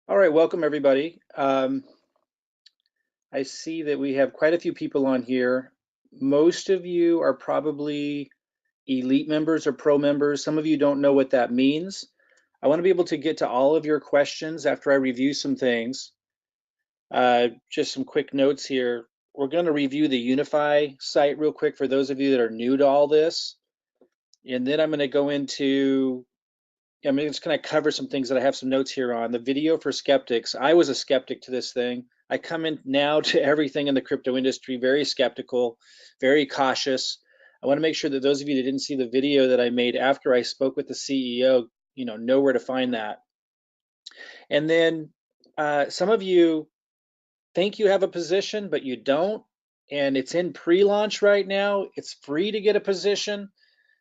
All right, welcome everybody. I see that we have quite a few people on here. Most of you are probably elite members or pro members. Some of you don't know what that means. I want to be able to get to all of your questions after I review some things. Just some quick notes here. We're going to review the Unifii site real quick for those of you that are new to all this. And then I'm going to go into I'm just going to cover some things that I have some notes here on. The video for skeptics. I was a skeptic to this thing. I come in now to everything in the crypto industry very skeptical, very cautious. I want to make sure that those of you that didn't see the video that I made after I spoke with the CEO, know where to find that. And then some of you think you have a position, but you don't. And it's in pre-launch right now. It's free to get a position.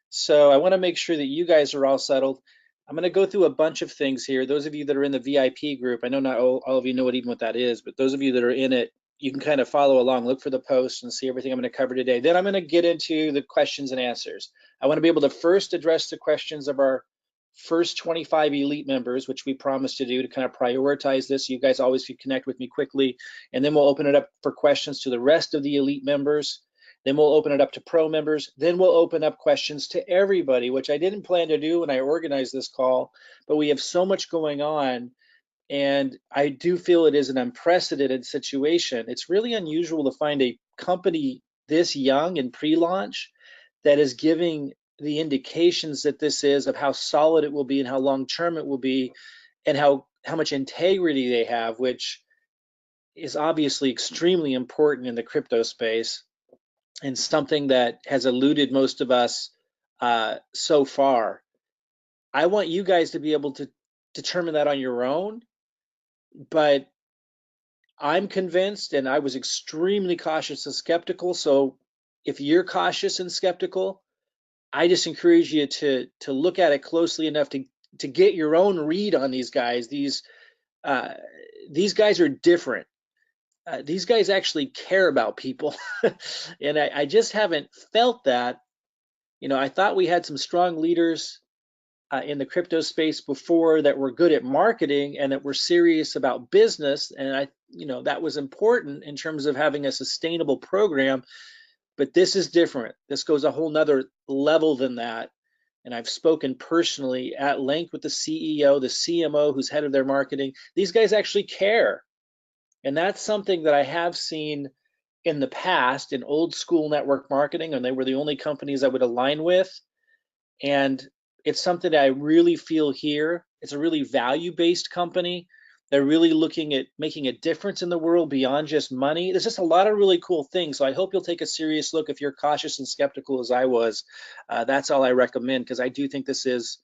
So I want to make sure that you guys are all settled. I'm going to go through a bunch of things here. Those of you that are in the VIP group, I know not all of you know what that is, but those of you that are in it, you can kind of follow along, look for the posts and see everything I'm going to cover today. Then I'm going to get into the questions and answers. I want to be able to first address the questions of our first 25 elite members, which we promised to do to kind of prioritize this. You guys always can connect with me quickly. And then we'll open it up for questions to the rest of the elite members. Then we'll open it up to pro members. Then we'll open up questions to everybody, which I didn't plan to do when I organized this call, but we have so much going on. And I do feel it is an unprecedented situation. It's really unusual to find a company this young in pre-launch that is giving the indications that this is of how solid it will be and how long-term it will be and how much integrity they have, which is obviously extremely important in the crypto space and something that has eluded most of us so far. I want you guys to be able to determine that on your own, but I'm convinced, and I was extremely cautious and skeptical. So if you're cautious and skeptical, I just encourage you to look at it closely enough to get your own read on these guys. These guys are different. These guys actually care about people, and I just haven't felt that. I thought we had some strong leaders in the crypto space before that were good at marketing and that were serious about business, and that was important in terms of having a sustainable program. But this is different. This goes a whole nother level than that. And I've spoken personally at length with the CEO, the CMO, who's head of their marketing. These guys actually care. And that's something that I have seen in the past in old school network marketing, and they were the only companies I would align with. And it's something that I really feel here. It's a really value-based company. They're really looking at making a difference in the world beyond just money. There's just a lot of really cool things. So I hope you'll take a serious look if you're cautious and skeptical as I was. That's all I recommend, because I do think this is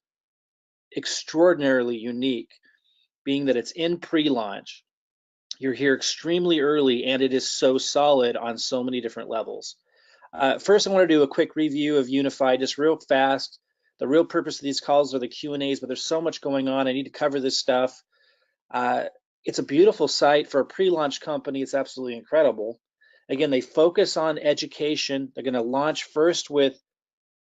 extraordinarily unique, being that it's in pre-launch. You're here extremely early, and it is so solid on so many different levels. First, I want to do a quick review of Unifii, just real fast. The real purpose of these calls are the Q&As, but there's so much going on. I need to cover this stuff. It's a beautiful site for a pre-launch company. It's absolutely incredible. Again, they focus on education. They're going to launch first with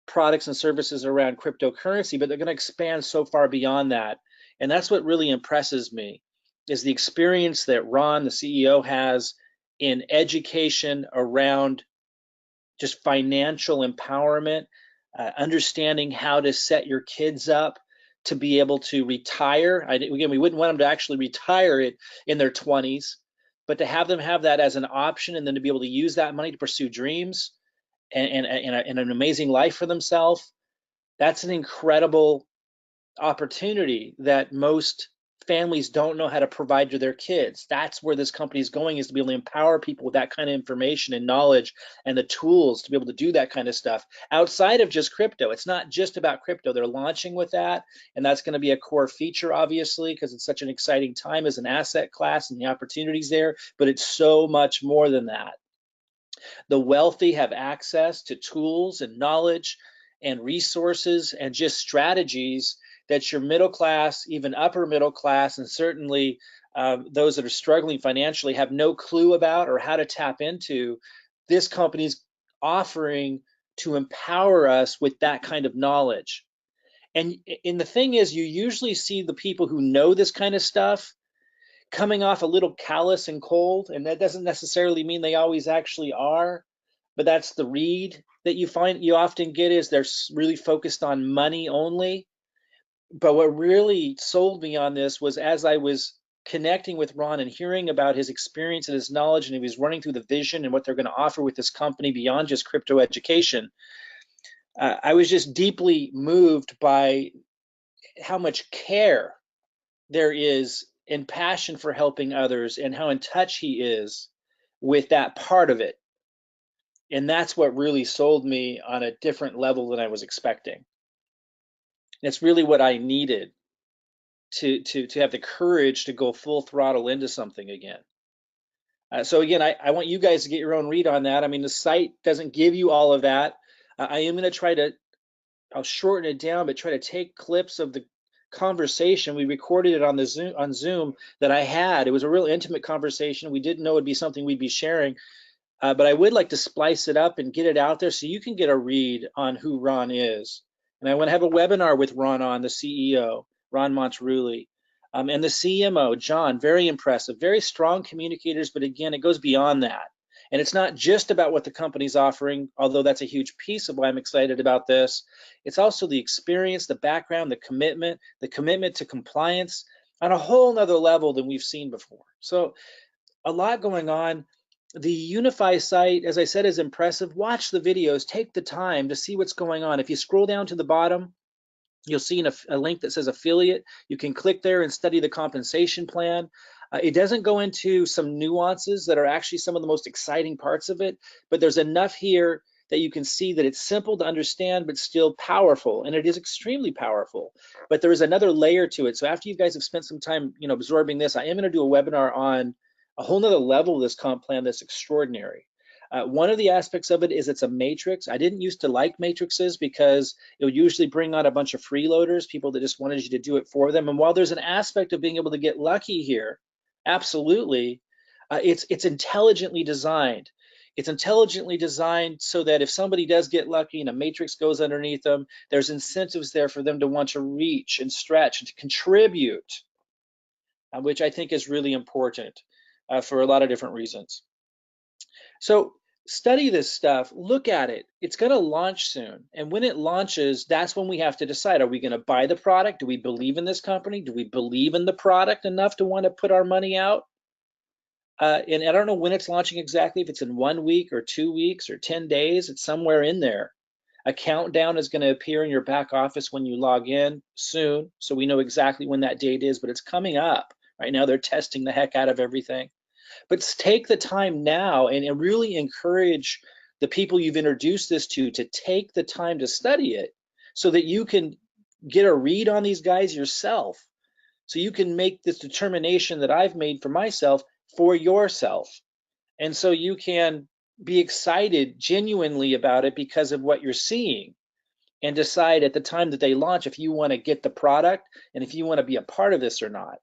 products and services around cryptocurrency, but they're going to expand so far beyond that. And that's what really impresses me, is the experience that Ron, the CEO, has in education around just financial empowerment, understanding how to set your kids up to be able to retire. Again, we wouldn't want them to actually retire it in their 20s, but to have them have that as an option and then to be able to use that money to pursue dreams and an amazing life for themselves. That's an incredible opportunity that most families don't know how to provide to their kids. That's where this company is going, is to be able to empower people with that kind of information and knowledge and the tools to be able to do that kind of stuff outside of just crypto. It's not just about crypto. They're launching with that, and that's going to be a core feature, obviously, because it's such an exciting time as an asset class and the opportunities there, but it's so much more than that. The wealthy have access to tools and knowledge and resources and just strategies that your middle class, even upper middle class, and certainly those that are struggling financially have no clue about or how to tap into. This company's offering to empower us with that kind of knowledge. And the thing is, you usually see the people who know this kind of stuff, coming off a little callous and cold, and that doesn't necessarily mean they always actually are, but that's the read that you often get, is they're really focused on money only. But what really sold me on this was, as I was connecting with Ron and hearing about his experience and his knowledge, and he was running through the vision and what they're going to offer with this company beyond just crypto education, I was just deeply moved by how much care there is and passion for helping others, and how in touch he is with that part of it. And that's what really sold me on a different level than I was expecting. And it's really what I needed to have the courage to go full throttle into something again. So again, I want you guys to get your own read on that. I mean, the site doesn't give you all of that. I am going to try to, I'll shorten it down, but try to take clips of the conversation. We recorded it on Zoom that I had. It was a real intimate conversation. We didn't know it'd be something we'd be sharing, but I would like to splice it up and get it out there so you can get a read on who Ron is. And I want to have a webinar with Ron on, the CEO, Ron Monterulli, and the CMO, John. Very impressive, very strong communicators, but again, it goes beyond that. And it's not just about what the company's offering, although that's a huge piece of why I'm excited about this. It's also the experience, the background, the commitment to compliance on a whole nother level than we've seen before. So a lot going on. The Unifii site, as I said, is impressive. Watch the videos, take the time to see what's going on. If you scroll down to the bottom, you'll see a link that says affiliate. You can click there and study the compensation plan. It doesn't go into some nuances that are actually some of the most exciting parts of it, but there's enough here that you can see that it's simple to understand, but still powerful, and it is extremely powerful. But there is another layer to it. So after you guys have spent some time, absorbing this, I am going to do a webinar on a whole nother level of this comp plan that's extraordinary. One of the aspects of it is it's a matrix. I didn't used to like matrices because it would usually bring on a bunch of freeloaders, people that just wanted you to do it for them. And while there's an aspect of being able to get lucky here, absolutely, it's intelligently designed. It's intelligently designed so that if somebody does get lucky and a matrix goes underneath them, there's incentives there for them to want to reach and stretch and to contribute, which I think is really important for a lot of different reasons. So study this stuff, look at it. It's going to launch soon. And when it launches, that's when we have to decide, are we going to buy the product? Do we believe in this company? Do we believe in the product enough to want to put our money out? And I don't know when it's launching exactly, if it's in 1 week or 2 weeks or 10 days, it's somewhere in there. A countdown is going to appear in your back office when you log in soon, so we know exactly when that date is, but it's coming up. Right now, they're testing the heck out of everything. But take the time now and really encourage the people you've introduced this to take the time to study it so that you can get a read on these guys yourself. So you can make this determination that I've made for myself for yourself. And so you can be excited genuinely about it because of what you're seeing, and decide at the time that they launch if you want to get the product and if you want to be a part of this or not.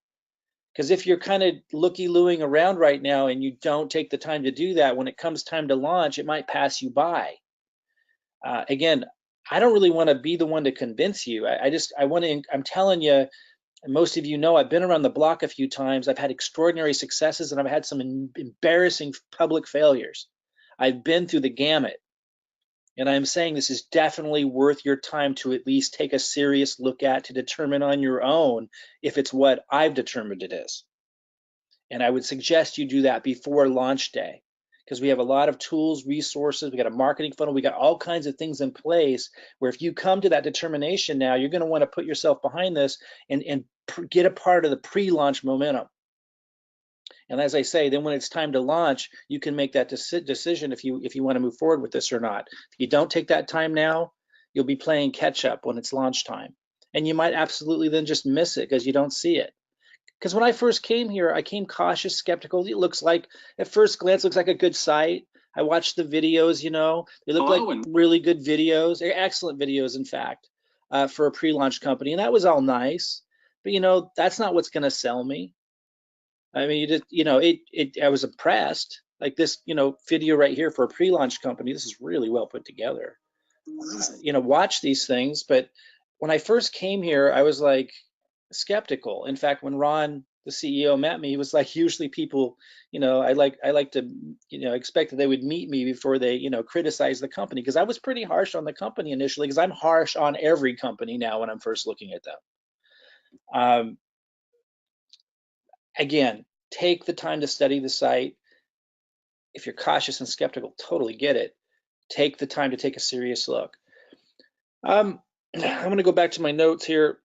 Because if you're kind of looky-looing around right now and you don't take the time to do that, when it comes time to launch, it might pass you by. Again, I don't really want to be the one to convince you. I'm telling you, and most of you know, I've been around the block a few times. I've had extraordinary successes and I've had some embarrassing public failures. I've been through the gamut. And I'm saying this is definitely worth your time to at least take a serious look at, to determine on your own if it's what I've determined it is. And I would suggest you do that before launch day, because we have a lot of tools, resources, we got a marketing funnel, we got all kinds of things in place where if you come to that determination now, you're going to want to put yourself behind this and get a part of the pre-launch momentum. And as I say, then when it's time to launch, you can make that decision if you want to move forward with this or not. If you don't take that time now, you'll be playing catch up when it's launch time. And you might absolutely then just miss it because you don't see it. Because when I first came here, I came cautious, skeptical. It looks like, at first glance, looks like a good site. I watched the videos, they look like really good videos. They're excellent videos, in fact, for a pre-launch company. And that was all nice. But, that's not what's going to sell me. I mean, I was impressed. Like this, video right here for a pre-launch company. This is really well put together. Watch these things. But when I first came here, I was like skeptical. In fact, when Ron the CEO met me, he was like, usually people, I like to, expect that they would meet me before they, criticize the company, because I was pretty harsh on the company initially, because I'm harsh on every company now when I'm first looking at them. Um, Again, take the time to study the site. If you're cautious and skeptical, totally get it. Take the time to take a serious look. I'm going to go back to my notes here.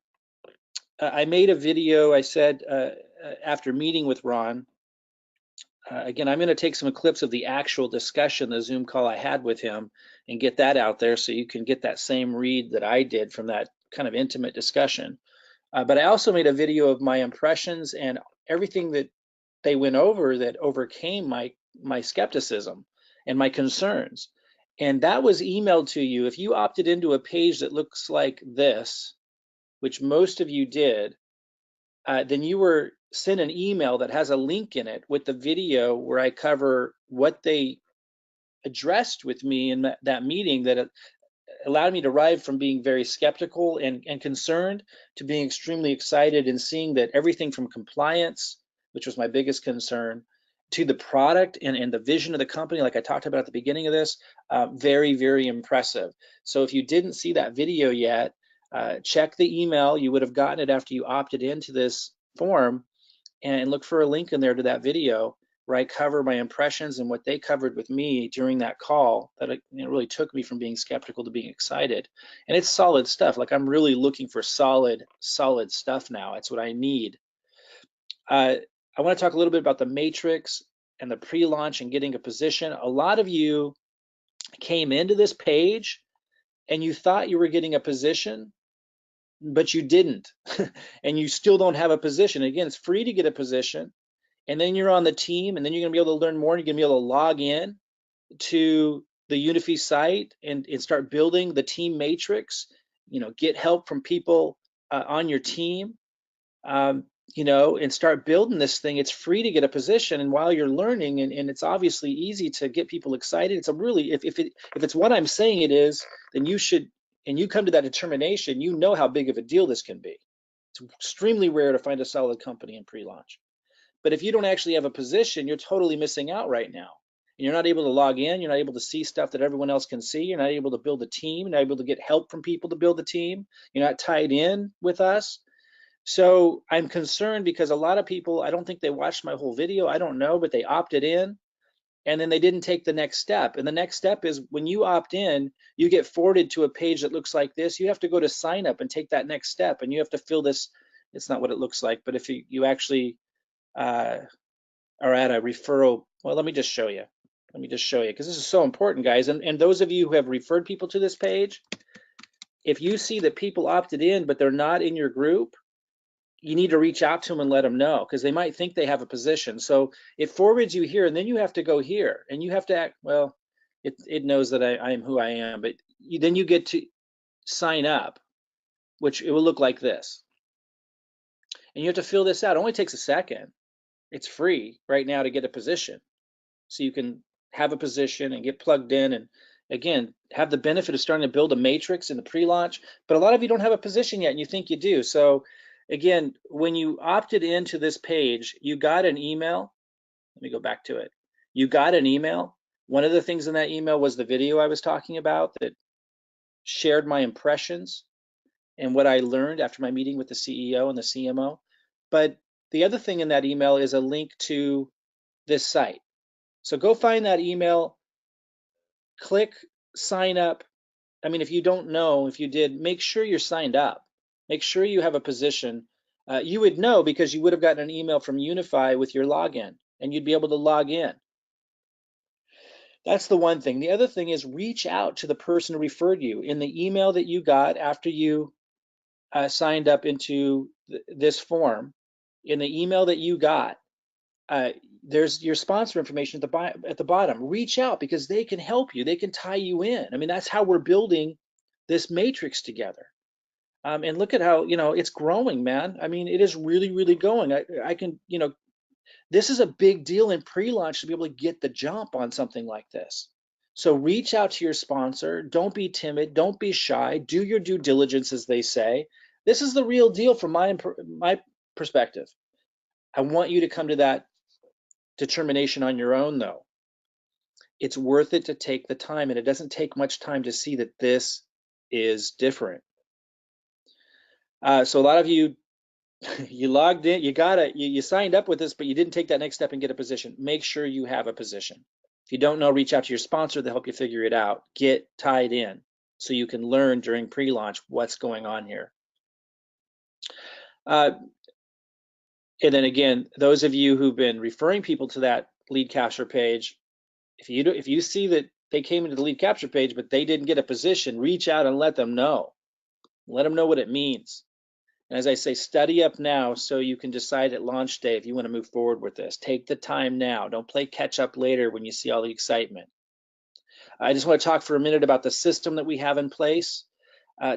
I made a video, I said, after meeting with Ron. Again, I'm going to take some clips of the actual discussion, the Zoom call I had with him, and get that out there so you can get that same read that I did from that kind of intimate discussion. But I also made a video of my impressions and everything that they went over that overcame my skepticism and my concerns. And that was emailed to you. If you opted into a page that looks like this, which most of you did, then you were sent an email that has a link in it with the video where I cover what they addressed with me in that meeting that allowed me to arrive from being very skeptical and concerned to being extremely excited and seeing that everything from compliance, which was my biggest concern, to the product and the vision of the company, like I talked about at the beginning of this, very, very impressive. So if you didn't see that video yet, check the email. You would have gotten it after you opted into this form, and look for a link in there to that video where I cover my impressions and what they covered with me during that call that it really took me from being skeptical to being excited. And it's solid stuff. Like, I'm really looking for solid stuff now. That's what I need. I want to talk a little bit about the matrix and the pre-launch and getting a position. A lot of you came into this page and you thought you were getting a position, but you didn't. And you still don't have a position. Again, it's free to get a position. And then you're on the team, and then you're going to be able to learn more. You're going to be able to log in to the Unifii site and start building the team matrix. Get help from people on your team. And start building this thing. It's free to get a position, and while you're learning, and it's obviously easy to get people excited. It's a really, if it's what I'm saying it is, then you should, and you come to that determination. You know how big of a deal this can be. It's extremely rare to find a solid company in pre-launch. But if you don't actually have a position, you're totally missing out right now. And you're not able to log in. You're not able to see stuff that everyone else can see. You're not able to build a team. You're not able to get help from people to build a team. You're not tied in with us. So I'm concerned because a lot of people, I don't think they watched my whole video. I don't know, but they opted in and then they didn't take the next step. And the next step is when you opt in, you get forwarded to a page that looks like this. You have to go to sign up and take that next step. And you have to fill this. It's not what it looks like, but if you actually are at a referral, well, let me just show you. Let me just show you, because this is so important, guys. And those of you who have referred people to this page, if you see that people opted in, but they're not in your group, you need to reach out to them and let them know, because they might think they have a position. So it forwards you here, and then you have to go here, and you have to act, well, it knows that I am who I am, but then you get to sign up, which it will look like this. And you have to fill this out. It only takes a second. It's free right now to get a position. So you can have a position and get plugged in, and again, have the benefit of starting to build a matrix in the pre-launch. But a lot of you don't have a position yet and you think you do. So again, when you opted into this page, you got an email. Let me go back to it. You got an email. One of the things in that email was the video I was talking about that shared my impressions and what I learned after my meeting with the CEO and the CMO. But the other thing in that email is a link to this site. So go find that email, click sign up. I mean, if you don't know, if you did, make sure you're signed up. Make sure you have a position. You would know because you would have gotten an email from Unifii with your login, and you'd be able to log in. That's the one thing. The other thing is reach out to the person who referred you. In the email that you got after you signed up into this form, in the email that you got, there's your sponsor information at the bottom. Reach out because they can help you. They can tie you in. I mean, that's how we're building this matrix together. And look at how, it's growing, man. I mean, it is really, really going. I can, this is a big deal in pre-launch to be able to get the jump on something like this. So reach out to your sponsor. Don't be timid. Don't be shy. Do your due diligence, as they say. This is the real deal from my perspective. I want you to come to that determination on your own, though. It's worth it to take the time, and it doesn't take much time to see that this is different. So a lot of you, you logged in, you signed up with this, but you didn't take that next step and get a position. Make sure you have a position. If you don't know, reach out to your sponsor. They'll help you figure it out. Get tied in so you can learn during pre-launch what's going on here. And then again, those of you who've been referring people to that lead capture page, if you see that they came into the lead capture page but they didn't get a position, reach out and let them know. Let them know what it means. And as I say, study up now so you can decide at launch day if you want to move forward with this. Take the time now. Don't play catch up later when you see all the excitement. I just want to talk for a minute about the system that we have in place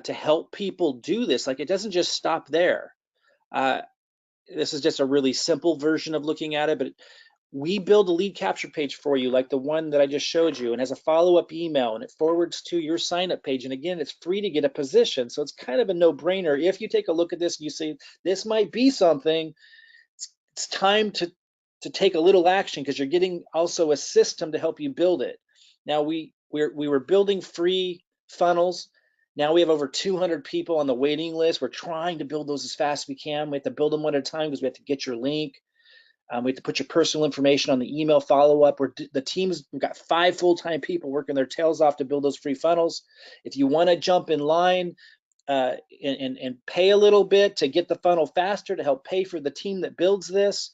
to help people do this. Like, it doesn't just stop there. This is just a really simple version of looking at it, but we build a lead capture page for you, like the one that I just showed you, and has a follow-up email, and it forwards to your sign-up page. And again, it's free to get a position, so it's kind of a no-brainer. If you take a look at this and you say, this might be something, it's time to take a little action, because you're getting also a system to help you build it. Now, we were building free funnels. Now we have over 200 people on the waiting list. We're trying to build those as fast as we can. We have to build them one at a time because we have to get your link. We have to put your personal information on the email follow-up. We've got 5 full-time people working their tails off to build those free funnels. If you want to jump in line and pay a little bit to get the funnel faster, to help pay for the team that builds this,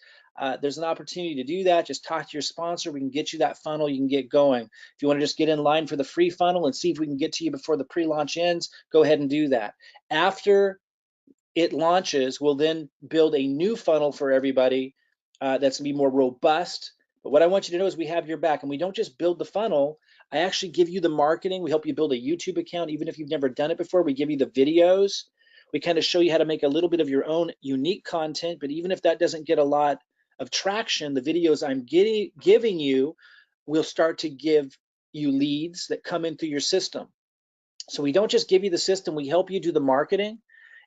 there's an opportunity to do that. Just talk to your sponsor. We can get you that funnel. You can get going. If you want to just get in line for the free funnel and see if we can get to you before the pre-launch ends, go ahead and do that. After it launches, we'll then build a new funnel for everybody that's gonna be more robust. But what I want you to know is we have your back, and we don't just build the funnel. I actually give you the marketing. We help you build a YouTube account, even if you've never done it before. We give you the videos. We kind of show you how to make a little bit of your own unique content. But even if that doesn't get a lot of traction, the videos I'm giving you will start to give you leads that come in through your system. So we don't just give you the system, we help you do the marketing.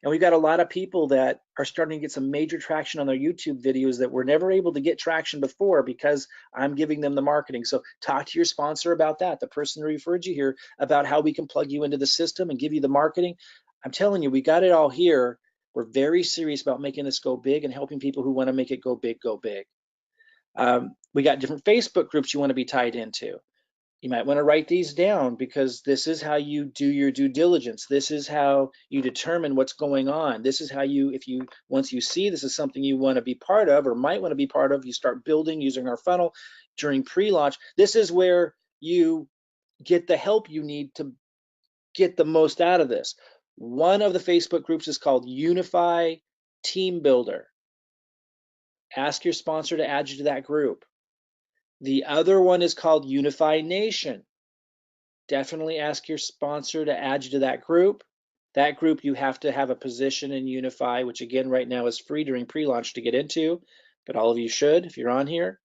And we've got a lot of people that are starting to get some major traction on their YouTube videos that were never able to get traction before, because I'm giving them the marketing. So talk to your sponsor about that, the person who referred you here, about how we can plug you into the system and give you the marketing. I'm telling you, we got it all here. We're very serious about making this go big and helping people who want to make it go big, go big. We got different Facebook groups you want to be tied into. You might want to write these down, because this is how you do your due diligence. This is how you determine what's going on. This is how once you see this is something you want to be part of or might want to be part of, you start building using our funnel during pre-launch. This is where you get the help you need to get the most out of this. One of the Facebook groups is called Unifii Team Builder. Ask your sponsor to add you to that group. The other one is called Unifii Nation. Definitely ask your sponsor to add you to that group. That group, you have to have a position in Unifii, which again right now is free during pre-launch to get into, but all of you should if you're on here.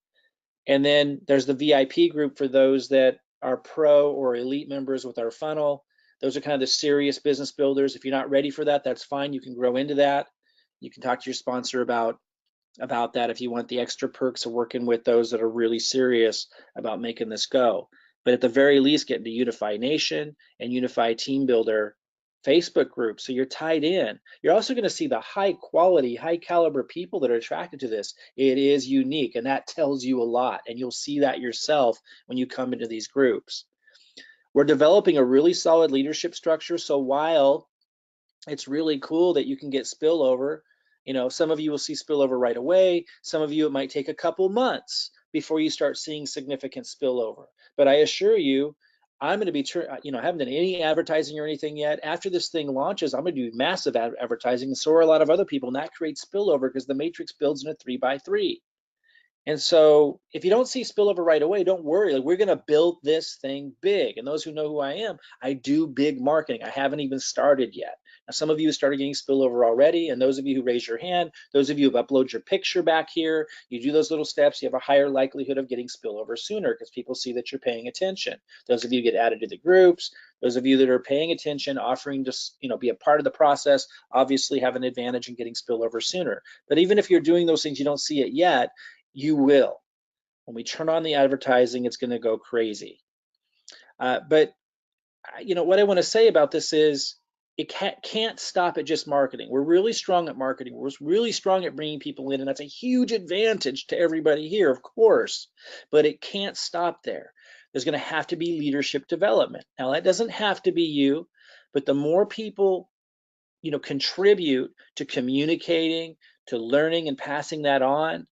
And then there's the VIP group for those that are pro or elite members with our funnel. Those are kind of the serious business builders. If you're not ready for that, that's fine. You can grow into that. You can talk to your sponsor about that if you want the extra perks of working with those that are really serious about making this go. But at the very least, get into Unifii Nation and Unifii Team Builder Facebook group, so you're tied in. You're also going to see the high quality, high caliber people that are attracted to this. It is unique, and that tells you a lot, and you'll see that yourself when you come into these groups. We're developing a really solid leadership structure, so while it's really cool that you can get spillover, some of you will see spillover right away. Some of you, it might take a couple months before you start seeing significant spillover. But I assure you, I'm going to be, I haven't done any advertising or anything yet. After this thing launches, I'm going to do massive advertising, and so are a lot of other people, and that creates spillover because the matrix builds in a 3x3. And so if you don't see spillover right away, don't worry. Like, we're going to build this thing big. And those who know who I am, I do big marketing. I haven't even started yet. Now, some of you started getting spillover already, and those of you who raise your hand, those of you who have uploaded your picture back here, you do those little steps, you have a higher likelihood of getting spillover sooner because people see that you're paying attention. Those of you get added to the groups, those of you that are paying attention, offering to be a part of the process, obviously have an advantage in getting spillover sooner. But even if you're doing those things, you don't see it yet, you will. When we turn on the advertising, it's going to go crazy. But what I want to say about this is it can't stop at just marketing. We're really strong at marketing. We're really strong at bringing people in, and that's a huge advantage to everybody here, of course. But it can't stop there. There's going to have to be leadership development. Now, that doesn't have to be you, but the more people contribute to communicating, to learning and passing that on.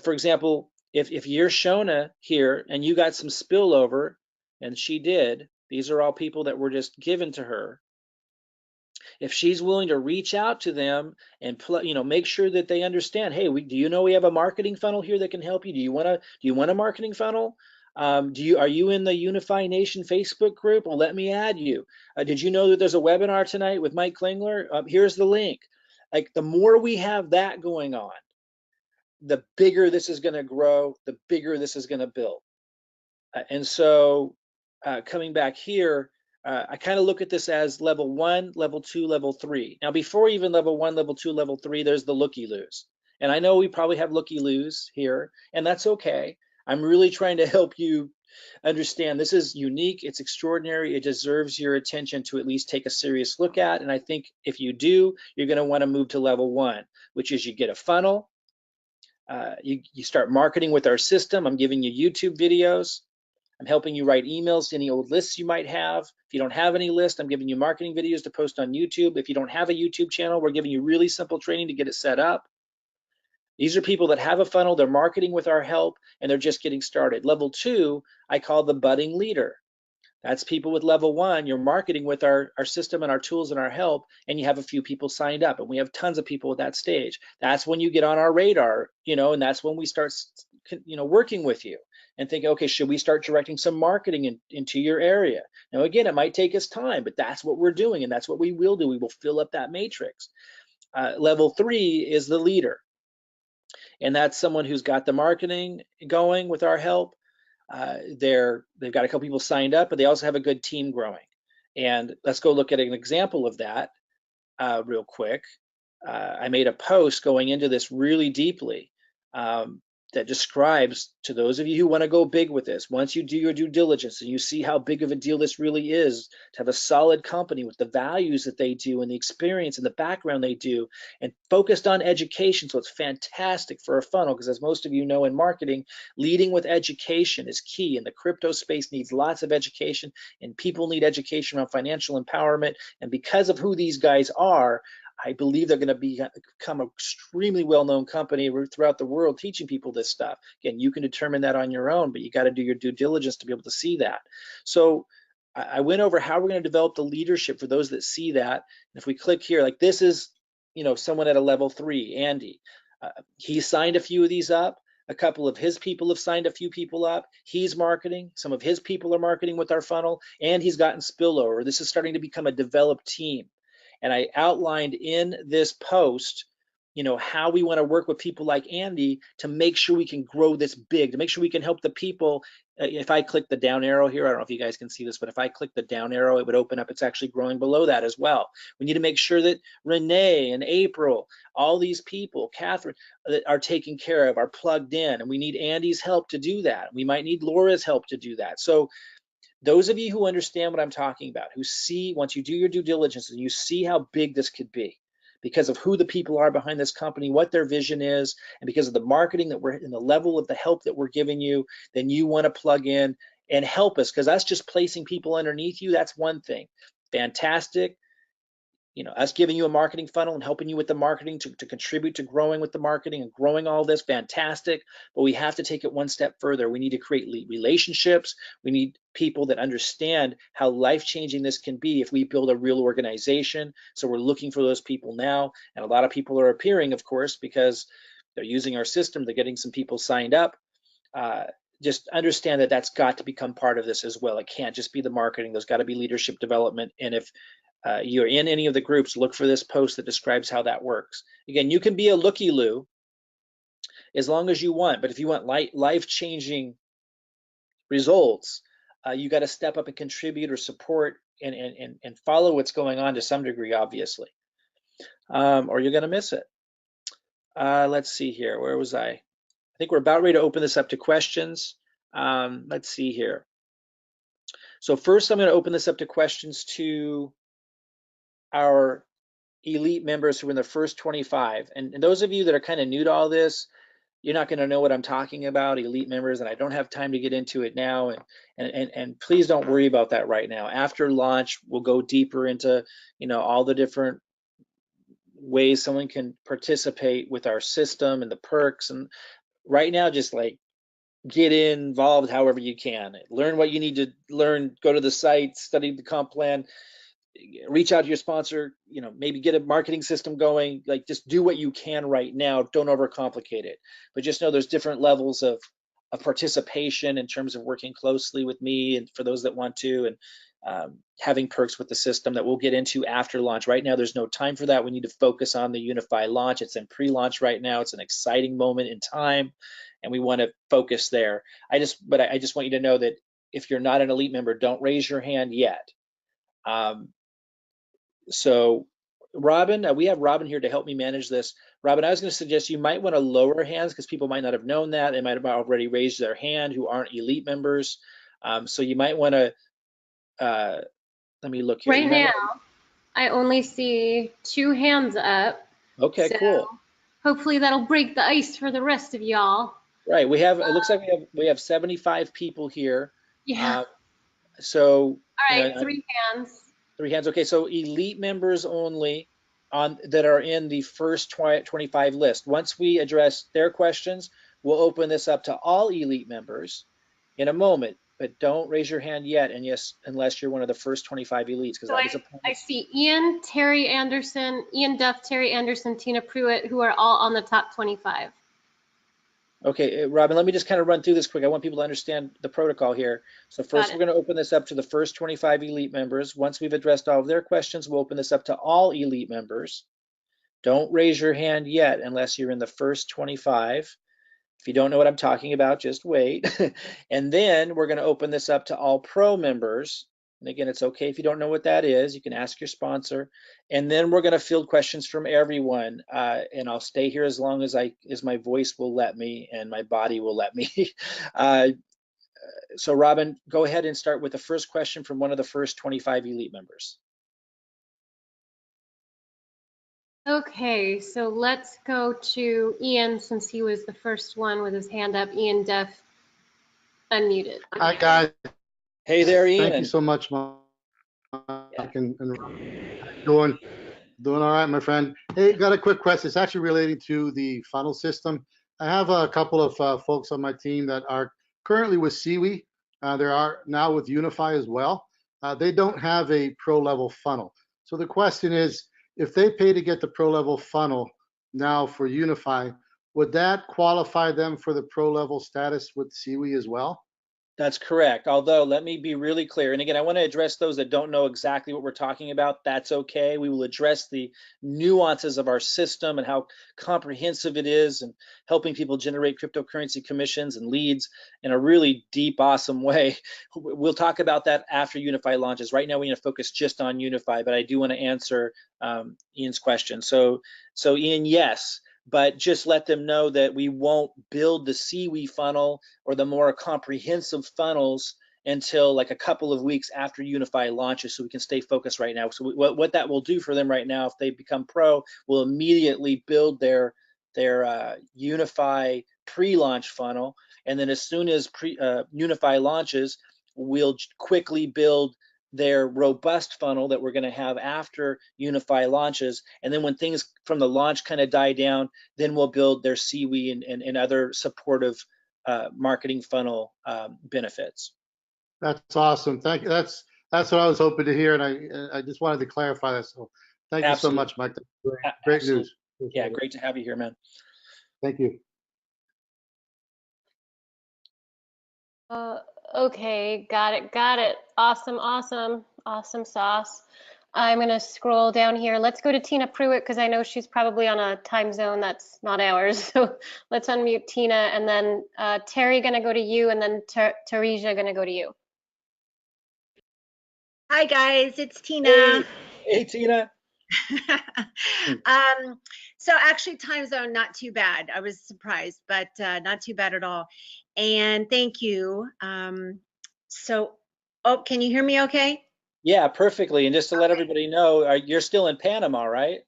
For example, if you're Shona here and you got some spillover, and she did, these are all people that were just given to her. If she's willing to reach out to them and make sure that they understand, hey, do you know we have a marketing funnel here that can help you? Do you want a marketing funnel? Are you in the Unifii Nation Facebook group? Well, let me add you. Did you know that there's a webinar tonight with Mike Klingler? Here's the link. Like, the more we have that going on, the bigger this is going to grow, the bigger this is going to build. And so coming back here, I kind of look at this as level 1, level 2, level 3. Now, before even level 1, level 2, level 3, there's the looky-loos. And I know we probably have looky-loos here, and that's okay. I'm really trying to help you understand this is unique, it's extraordinary, it deserves your attention to at least take a serious look at. And I think if you do, you're going to want to move to level 1, which is you get a funnel. You start marketing with our system. I'm giving you YouTube videos. I'm helping you write emails to any old lists you might have. If you don't have any list, I'm giving you marketing videos to post on YouTube. If you don't have a YouTube channel, we're giving you really simple training to get it set up. These are people that have a funnel, they're marketing with our help, and they're just getting started. Level 2, I call the budding leader. That's people with level 1. You're marketing with our system and our tools and our help, and you have a few people signed up, and we have tons of people at that stage. That's when you get on our radar, and that's when we start, working with you and think, okay, should we start directing some marketing into your area? Now, again, it might take us time, but that's what we're doing, and that's what we will do. We will fill up that matrix. Level 3 is the leader, and that's someone who's got the marketing going with our help. They've got a couple people signed up, but they also have a good team growing. And let's go look at an example of that real quick. I made a post going into this really deeply that describes, to those of you who want to go big with this, once you do your due diligence and you see how big of a deal this really is, to have a solid company with the values that they do and the experience and the background they do, and focused on education. So it's fantastic for a funnel, because as most of you know in marketing, leading with education is key, and the crypto space needs lots of education, and people need education around financial empowerment. And because of who these guys are, I believe they're going to become an extremely well-known company throughout the world teaching people this stuff. Again, you can determine that on your own, but you got to do your due diligence to be able to see that. So I went over how we're going to develop the leadership for those that see that. And if we click here, like this is, someone at a level 3, Andy. He signed a few of these up. A couple of his people have signed a few people up. He's marketing. Some of his people are marketing with our funnel, and he's gotten spillover. This is starting to become a developed team. And I outlined in this post, how we want to work with people like Andy to make sure we can grow this big, to make sure we can help the people. If I click the down arrow here, I don't know if you guys can see this, but if I click the down arrow, it would open up. It's actually growing below that as well. We need to make sure that Renee and April, all these people, Catherine, are taken care of, are plugged in, and we need Andy's help to do that. We might need Laura's help to do that. So those of you who understand what I'm talking about, who see, once you do your due diligence and you see how big this could be because of who the people are behind this company, what their vision is, and because of the marketing that we're in, the level of the help that we're giving you, then you want to plug in and help us, because that's just placing people underneath you. That's one thing. Fantastic. Us giving you a marketing funnel and helping you with the marketing to contribute to growing with the marketing and growing all this, fantastic. But we have to take it one step further. We need to create relationships. We need people that understand how life-changing this can be if we build a real organization. So we're looking for those people now. And a lot of people are appearing, of course, because they're using our system. They're getting some people signed up. Just understand that that's got to become part of this as well. It can't just be the marketing. There's got to be leadership development. And if you're in any of the groups, look for this post that describes how that works. Again, you can be a looky-loo as long as you want, but if you want life-changing results, you got to step up and contribute or support and follow what's going on to some degree, obviously, or you're going to miss it. Let's see here. Where was I? I think we're about ready to open this up to questions. Let's see here. So first, I'm going to open this up to questions to our elite members who are in the first 25. And those of you that are kind of new to all this, you're not going to know what I'm talking about, elite members, and I don't have time to get into it now. And please don't worry about that right now. After launch, we'll go deeper into, you know, all the different ways someone can participate with our system and the perks. And right now, just like get involved however you can. Learn what you need to learn, go to the site, study the comp plan, reach out to your sponsor, you know, maybe get a marketing system going, like just do what you can right now. Don't overcomplicate it, but just know there's different levels of participation in terms of working closely with me and for those that want to, and having perks with the system that we'll get into after launch. Right now, there's no time for that. We need to focus on the Unifii launch. It's in pre-launch right now. It's an exciting moment in time, and we want to focus there. I just want you to know that if you're not an elite member, don't raise your hand yet. So Robin, we have Robin here to help me manage this. Robin, I was going to suggest you might want to lower hands because people might not have known that. They might have already raised their hand who aren't elite members. So you might want to, let me look here. Right now, I only see 2 hands up. Okay, so cool. Hopefully that'll break the ice for the rest of y'all. Right, we have, it looks like we have 75 people here. Yeah. So, All right, 3 hands. 3 hands. Okay, so elite members only that are in the first 25 list. Once we address their questions, we'll open this up to all elite members in a moment, but don't raise your hand yet, and yes, unless you're one of the first 25 elites, because So that is a I see Ian, Terry Anderson, Ian Duff, Terry Anderson, Tina Pruitt, who are all on the top 25. Okay, Robin, let me just kind of run through this quick. I want people to understand the protocol here. So first, we're going to open this up to the first 25 elite members. Once we've addressed all of their questions, we'll open this up to all elite members. Don't raise your hand yet unless you're in the first 25. If you don't know what I'm talking about, just wait. And then we're going to open this up to all pro members. And again, it's okay if you don't know what that is. You can ask your sponsor. And then we're going to field questions from everyone. And I'll stay here as long as my voice will let me and my body will let me. So Robin, go ahead and start with the first question from one of the first 25 elite members. Okay, so let's go to Ian since he was the first one with his hand up. Ian Duff, unmuted. Hi, guys. Hey there, Ian. Thank you so much, Mike. And doing all right, my friend. Hey, got a quick question. It's actually relating to the funnel system. I have a couple of folks on my team that are currently with Siwi. There are now with Unifii as well. They don't have a pro level funnel. So the question is, if they pay to get the pro level funnel now for Unifii, would that qualify them for the pro level status with Siwi as well? That's correct. Although, let me be really clear. And again, I want to address those that don't know exactly what we're talking about. That's okay. We will address the nuances of our system and how comprehensive it is and helping people generate cryptocurrency commissions and leads in a really deep, awesome way. We'll talk about that after Unifii launches. Right now, we need to focus just on Unifii, but I do want to answer Ian's question. So Ian, yes. But just let them know that we won't build the Siwi funnel or the more comprehensive funnels until like a couple of weeks after Unifii launches, so we can stay focused right now. So what that will do for them right now, if they become pro, will immediately build their Unifii pre-launch funnel, and then as soon as Unifii launches, we'll quickly build their robust funnel that we're going to have after Unifii launches. And then when things from the launch kind of die down, then we'll build their Siwi and other supportive marketing funnel benefits. That's awesome. Thank you. That's what I was hoping to hear, and I just wanted to clarify that. So thank you so much, Mike. Great news. Yeah, great to have you here, man. Thank you. Okay, got it. Awesome sauce. I'm gonna scroll down here. Let's go to Tina Pruitt because I know she's probably on a time zone that's not ours. So let's unmute Tina, and then Terry gonna go to you, and then Teresa gonna go to you. Hi guys, it's Tina. Hey, Tina. So actually time zone not too bad. I was surprised, but not too bad at all. And thank you. Oh, can you hear me okay? Yeah, perfectly. And just to let everybody know, you're still in Panama, right?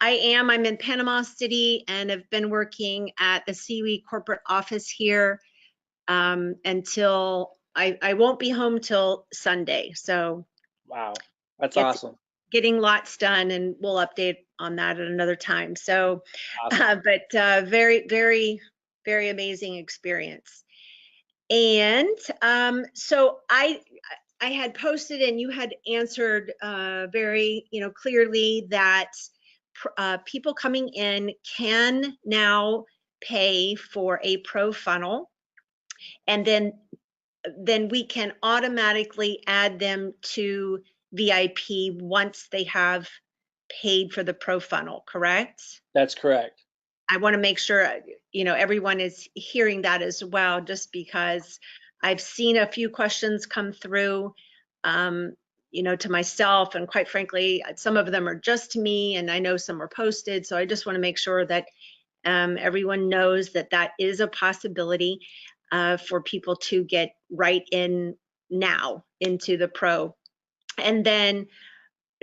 I am. I'm in Panama City and have been working at the CWE corporate office here until I won't be home till Sunday. So Wow, that's it's awesome. getting lots done, and we'll update on that at another time. So, Awesome. very, very, very amazing experience. And so I had posted, and you had answered very, clearly that people coming in can now pay for a pro funnel, and then we can automatically add them to VIP once they have paid for the pro funnel, correct? That's correct. I want to make sure, everyone is hearing that as well, just because I've seen a few questions come through, to myself, and quite frankly, some of them are just to me, and I know some are posted. So I just want to make sure that everyone knows that that is a possibility for people to get right in now into the pro. And then,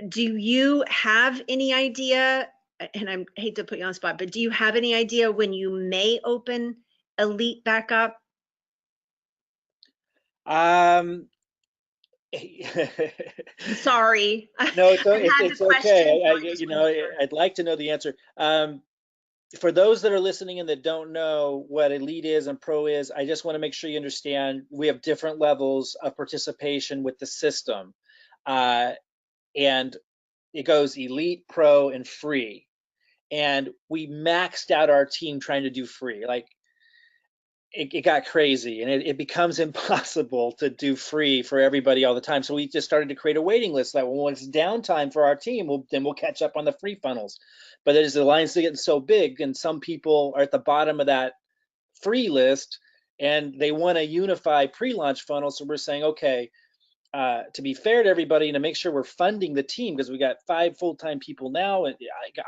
do you have any idea, and I hate to put you on the spot, but do you have any idea when you may open Elite back up? Sorry. No, I've had the it's question, okay. so I just want to make sure. I'd like to know the answer. For those that are listening and that don't know what Elite is and Pro is, I just want to make sure you understand we have different levels of participation with the system. And it goes Elite, Pro, and Free. And we maxed out our team trying to do free. Like it got crazy, and it becomes impossible to do free for everybody all the time. So we just started to create a waiting list that when it's downtime for our team, we'll catch up on the free funnels. But as the lines are getting so big, and some people are at the bottom of that free list, and they want a unified pre-launch funnel. So we're saying, okay, to be fair to everybody and to make sure we're funding the team, because we got 5 full-time people now, and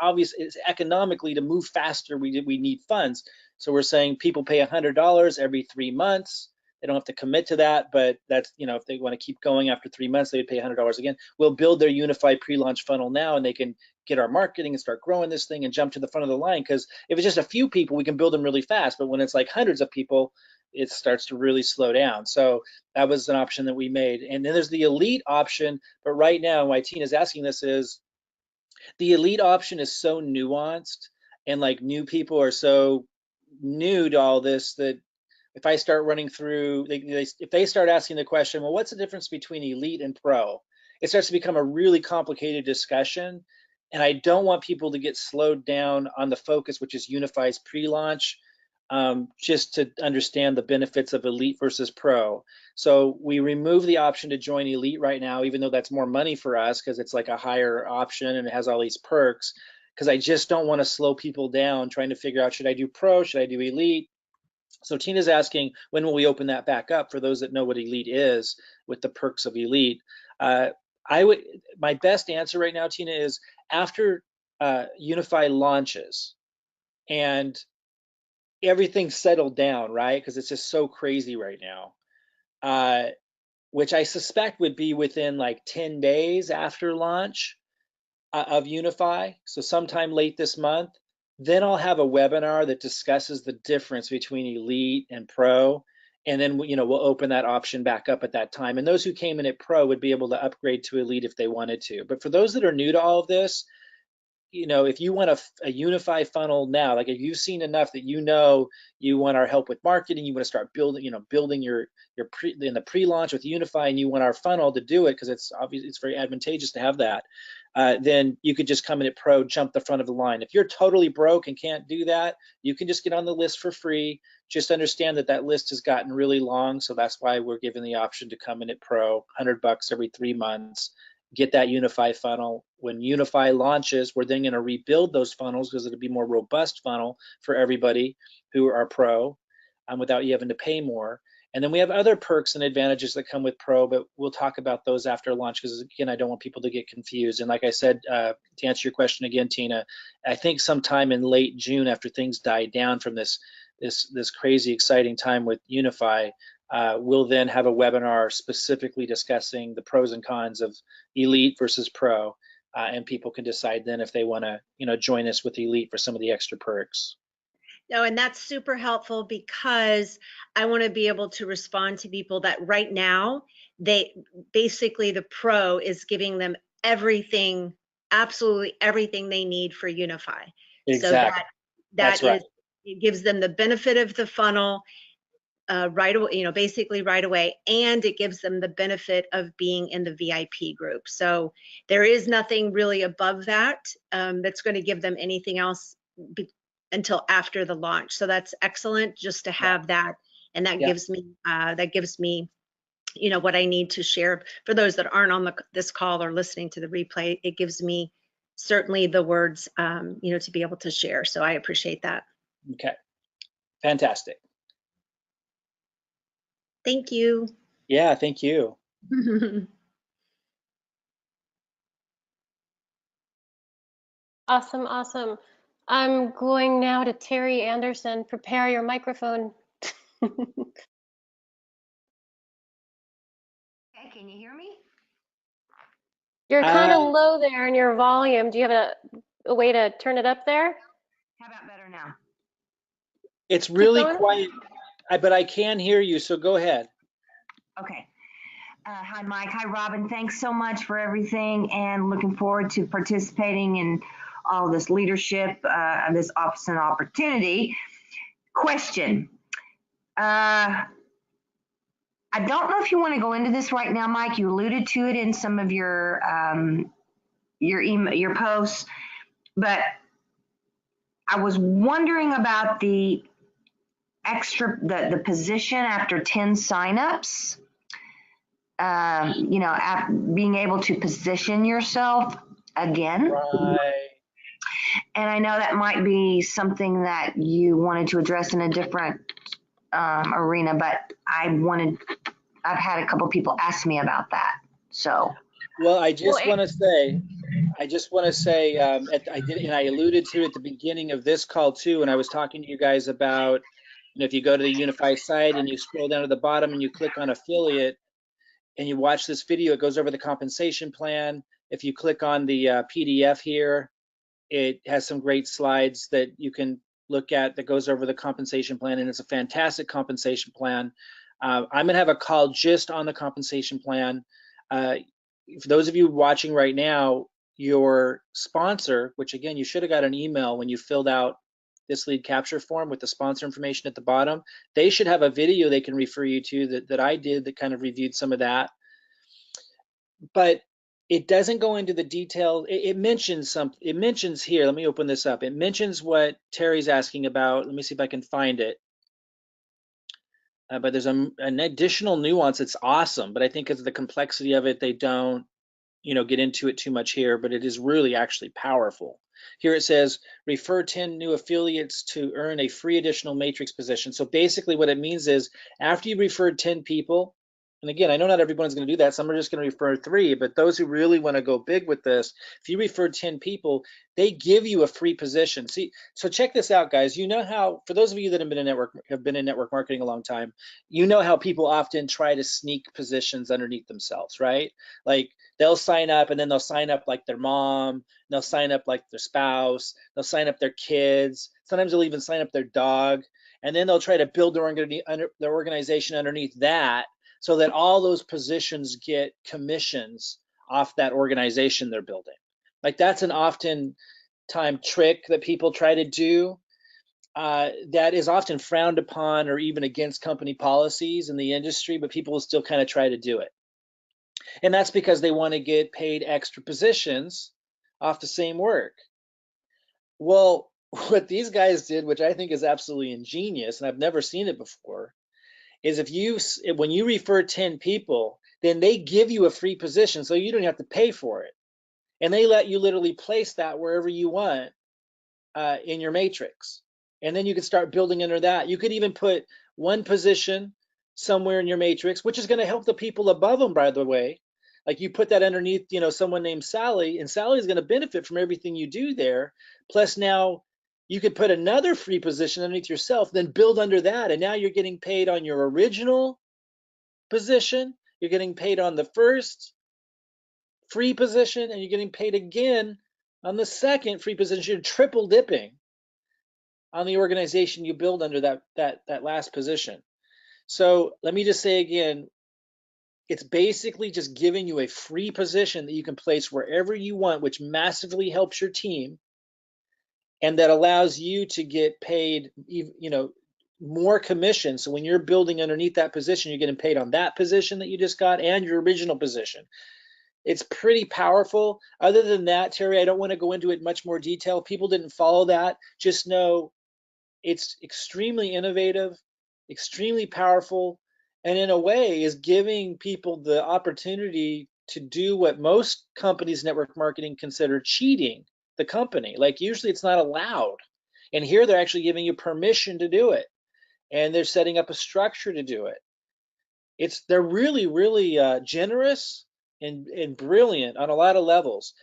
obviously it's economically to move faster, we need funds. So we're saying people pay $100 every 3 months. They don't have to commit to that, but that's, if they want to keep going after 3 months, they would pay $100 again. We'll build their unified pre-launch funnel now, and they can get our marketing and start growing this thing and jump to the front of the line. Because if it's just a few people, we can build them really fast. But when it's like hundreds of people, it starts to really slow down. So that was an option that we made. And then there's the Elite option. But right now, why Tina's asking this is the Elite option is so nuanced, and like new people are so new to all this, that if I start running through, if they start asking the question, well, what's the difference between Elite and Pro? It starts to become a really complicated discussion. And I don't want people to get slowed down on the focus, which is Unify's pre-launch, just to understand the benefits of Elite versus Pro. So we remove the option to join Elite right now, even though that's more money for us because it's like a higher option and it has all these perks, because I just don't want to slow people down trying to figure out, should I do Pro, should I do Elite? So Tina's asking, when will we open that back up for those that know what Elite is with the perks of Elite? My best answer right now, Tina, is after Unify launches and everything's settled down, right? Because it's just so crazy right now, which I suspect would be within like 10 days after launch of Unify. So sometime late this month, then I'll have a webinar that discusses the difference between Elite and Pro. And then, we'll open that option back up at that time. And those who came in at Pro would be able to upgrade to Elite if they wanted to. But for those that are new to all of this, if you want a Unify funnel now, like if you've seen enough that you want our help with marketing, you want to start building your in the pre-launch with Unify, and you want our funnel to do it because it's obviously it's very advantageous to have that, then you could just come in at Pro, jump the front of the line. If you're totally broke and can't do that, you can just get on the list for free. Just understand that that list has gotten really long, so that's why we're giving the option to come in at Pro, $100 every 3 months. get that Unifii funnel. When Unifii launches, we're then going to rebuild those funnels because it'll be a more robust funnel for everybody who are pro, without you having to pay more. And then we have other perks and advantages that come with pro, but we'll talk about those after launch because, again, I don't want people to get confused. And like I said, to answer your question again, Tina, I think sometime in late June, after things die down from this crazy exciting time with Unifii, we'll then have a webinar specifically discussing the pros and cons of Elite versus Pro, and people can decide then if they want to, join us with Elite for some of the extra perks. No, and that's super helpful because I want to be able to respond to people that right now, basically the pro is giving them everything, absolutely everything they need for Unifii. Exactly. So That's right. it gives them the benefit of the funnel right away, basically right away, and it gives them the benefit of being in the VIP group. So there is nothing really above that that's going to give them anything else until after the launch. So that's excellent just to have that, and that gives me what I need to share for those that aren't on this call or listening to the replay. It gives me certainly the words to be able to share. So I appreciate that. Okay, fantastic. Thank you. Yeah, thank you. Awesome, awesome. I'm going now to Terry Anderson. Prepare your microphone. Okay, can you hear me? You're kind of low there in your volume. Do you have a way to turn it up there? How about better now? It's really quiet, but I can hear you, so go ahead. Okay. Hi, Mike. Hi, Robin. Thanks so much for everything, and looking forward to participating in all this leadership and this awesome opportunity. Question. I don't know if you want to go into this right now, Mike. You alluded to it in some of your email, your posts, but I was wondering about the position after 10 signups. Being able to position yourself again. Right. And I know that might be something that you wanted to address in a different arena, but I've had a couple people ask me about that. So. Well, I just want to say, I did, and I alluded to at the beginning of this call too, when I was talking to you guys about, if you go to the Unifii site and you scroll down to the bottom and you click on affiliate and you watch this video, it goes over the compensation plan. If you click on the PDF here, it has some great slides that you can look at that goes over the compensation plan, and it's a fantastic compensation plan. I'm gonna have a call just on the compensation plan. For those of you watching right now, your sponsor, which again, you should have got an email when you filled out this lead capture form with the sponsor information at the bottom, they should have a video they can refer you to that I did that kind of reviewed some of that. But it doesn't go into the detail. It mentions here, let me open this up. It mentions what Terry's asking about. Let me see if I can find it. But there's an additional nuance. It's awesome, but I think because of the complexity of it, they don't get into it too much here, but it is really actually powerful. Here it says, refer 10 new affiliates to earn a free additional matrix position. So basically what it means is after you referred 10 people, and again, I know not everyone's going to do that. Some are just going to refer 3, but those who really want to go big with this, if you refer 10 people, they give you a free position. See, so check this out, guys. You know how, for those of you that have been in network marketing a long time, you know how people often try to sneak positions underneath themselves, right? Like they'll sign up and then they'll sign up like their mom, they'll sign up like their spouse, they'll sign up their kids. Sometimes they'll even sign up their dog, and then they'll try to build their organization underneath that, so that all those positions get commissions off that organization they're building. Like that's an often time trick that people try to do that is often frowned upon or even against company policies in the industry, but people will still kind of try to do it. And that's because they want to get paid extra positions off the same work. Well, what these guys did, which I think is absolutely ingenious, and I've never seen it before, is when you refer 10 people, then they give you a free position so you don't have to pay for it. And they let you literally place that wherever you want in your matrix. And then you can start building under that. You could even put one position somewhere in your matrix, which is going to help the people above them, by the way. Like you put that underneath, you know, someone named Sally, and Sally is going to benefit from everything you do there. Plus now you could put another free position underneath yourself, then build under that. And now you're getting paid on your original position. You're getting paid on the first free position, and you're getting paid again on the second free position. You're triple dipping on the organization you build under that last position. So let me just say again, it's basically just giving you a free position that you can place wherever you want, which massively helps your team, and that allows you to get paid, you know, more commission. So when you're building underneath that position, you're getting paid on that position that you just got and your original position. It's pretty powerful. Other than that, Terry, I don't want to go into it much more detail. People didn't follow that. Just know it's extremely innovative, extremely powerful, and in a way is giving people the opportunity to do what most companies network marketing consider cheating the company. Like usually it's not allowed. And here they're actually giving you permission to do it. And they're setting up a structure to do it. They're really, really generous and brilliant on a lot of levels.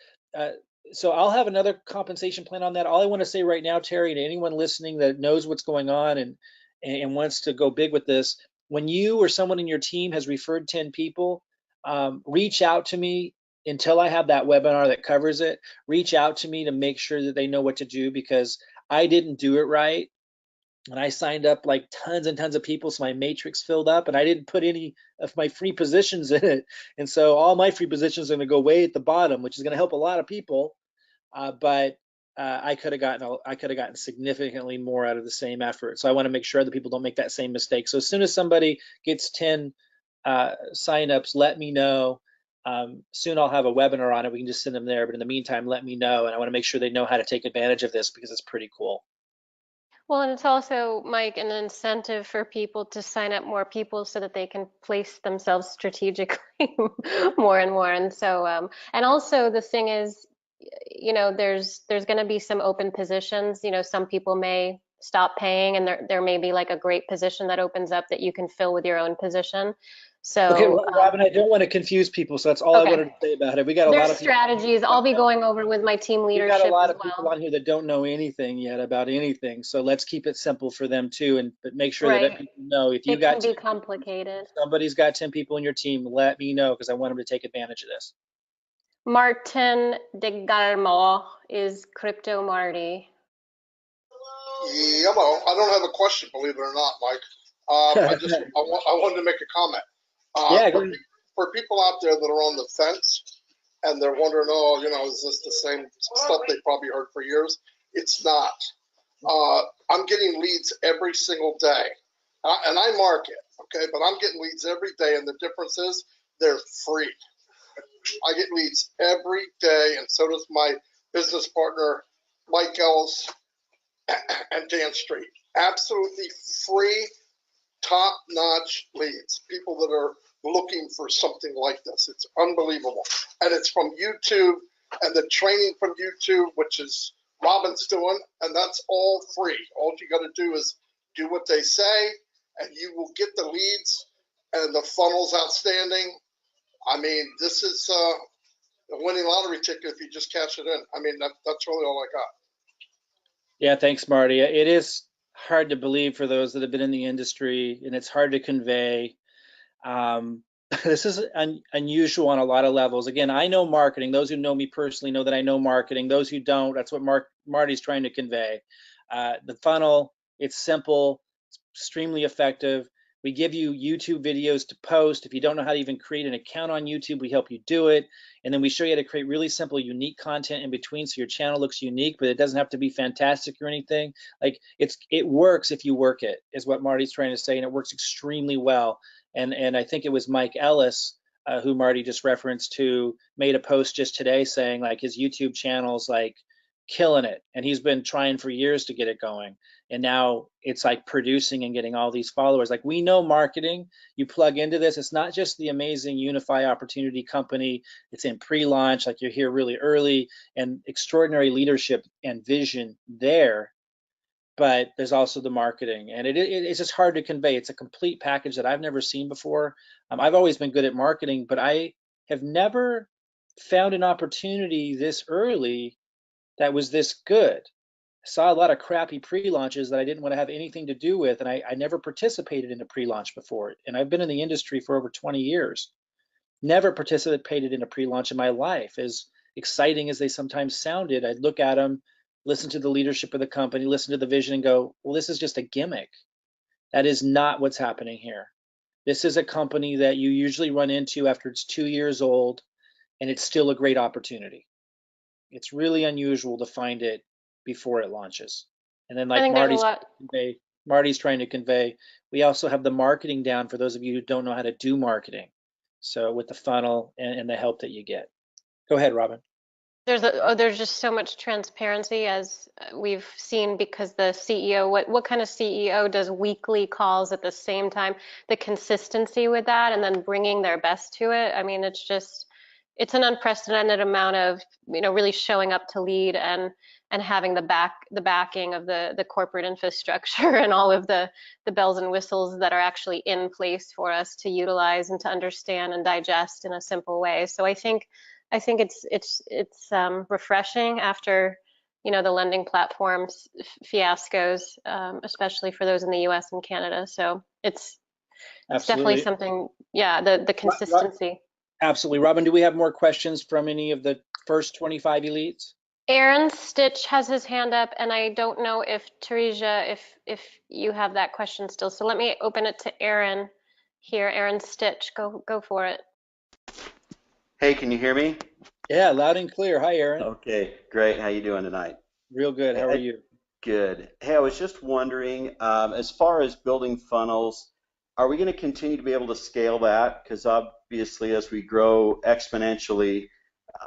So I'll have another compensation plan on that. All I want to say right now, Terry, to anyone listening that knows what's going on and wants to go big with this, when you or someone in your team has referred 10 people, reach out to me until I have that webinar that covers it. Reach out to me to make sure that they know what to do, because I didn't do it right. And I signed up like tons and tons of people, so my matrix filled up, and I didn't put any of my free positions in it. And so all my free positions are going to go way at the bottom, which is going to help a lot of people. But I could have gotten significantly more out of the same effort. So I want to make sure that people don't make that same mistake. So as soon as somebody gets 10 signups, let me know. Soon I'll have a webinar on it. We can just send them there. But in the meantime, let me know. And I want to make sure they know how to take advantage of this, because it's pretty cool. Well, and it's also, Mike, an incentive for people to sign up more people so that they can place themselves strategically more and more. And so, and also the thing is, you know, there's going to be some open positions. You know, some people may stop paying, and there may be like a great position that opens up that you can fill with your own position. Okay, So, Robin, I don't want to confuse people, so that's all I okay. wanted to say about it. We got a lot There's of people. strategies I'll be going over with my team We got a leadership lot as of people well. on here that don't know anything yet about anything, so let's keep it simple for them too, but make sure that Right. people know if you It can got be 10, complicated. somebody's got 10 people in your team, let me know, because I want them to take advantage of this. Martin de Garmo is Crypto Marty. Yeah, well, I don't have a question, believe it or not, Mike. I wanted to make a comment. Yeah, go ahead. For people out there that are on the fence and they're wondering, oh, you know, is this the same stuff they probably heard for years? It's not. I'm getting leads every single day, and I market, okay, but I'm getting leads every day, and the difference is they're free. I get leads every day, and so does my business partner, Mike Ellis and Dan Street. Absolutely free, top-notch leads. People that are looking for something like this. It's unbelievable. And it's from YouTube and the training from YouTube, which is Robin's doing, and that's all free. All you got to do is do what they say, and you will get the leads, and the funnel's outstanding. I mean, this is a winning lottery ticket if you just cash it in. I mean, that's really all I got. Yeah, thanks, Marty. It is hard to believe for those that have been in the industry, and it's hard to convey. This is unusual on a lot of levels. Again, I know marketing. Those who know me personally know that I know marketing. Those who don't, that's what Marty's trying to convey. The funnel, it's simple, it's extremely effective. We give you YouTube videos to post. If you don't know how to even create an account on YouTube, we help you do it. And then we show you how to create really simple, unique content in between, so your channel looks unique, but it doesn't have to be fantastic or anything. Like it works if you work it, is what Marty's trying to say, and it works extremely well. And I think it was Mike Ellis, who Marty just referenced, who made a post just today saying like his YouTube channel's like killing it. And he's been trying for years to get it going. And now it's like producing and getting all these followers. Like, we know marketing, you plug into this, it's not just the amazing Unifii opportunity company. It's in pre-launch, like you're here really early, and extraordinary leadership and vision there. But there's also the marketing, and it's just hard to convey. It's a complete package that I've never seen before. I've always been good at marketing, but I have never found an opportunity this early that was this good. I saw a lot of crappy pre-launches that I didn't want to have anything to do with, and I never participated in a pre-launch before. And I've been in the industry for over 20 years. Never participated in a pre-launch in my life. As exciting as they sometimes sounded, I'd look at them, listen to the leadership of the company, listen to the vision, and go, well, this is just a gimmick. That is not what's happening here. This is a company that you usually run into after it's 2 years old, and it's still a great opportunity. It's really unusual to find it before it launches. And then, I like think there's a lot. Marty's trying to convey, we also have the marketing down for those of you who don't know how to do marketing. So with the funnel and the help that you get. Go ahead, Robin. There's just so much transparency, as we've seen, because the CEO, what kind of CEO does weekly calls at the same time? The consistency with that, and then bringing their best to it. I mean, it's an unprecedented amount of, really showing up to lead, and having the backing of the corporate infrastructure and all of the bells and whistles that are actually in place for us to utilize and to understand and digest in a simple way. So I think it's refreshing after, the lending platforms fiascos, especially for those in the U.S. and Canada. So it's definitely Absolutely. something. Yeah, the consistency. Absolutely. Robin, do we have more questions from any of the first 25 elites? Aaron Stitch has his hand up, and I don't know if Teresa, if you have that question still. So let me open it to Aaron here. Aaron Stitch, go for it. Hey, can you hear me? Yeah, loud and clear. Hi, Aaron. Okay, great. How you doing tonight? Real good. How are you? Good. Hey, I was just wondering, as far as building funnels, are we going to continue to be able to scale that? Because obviously, as we grow exponentially,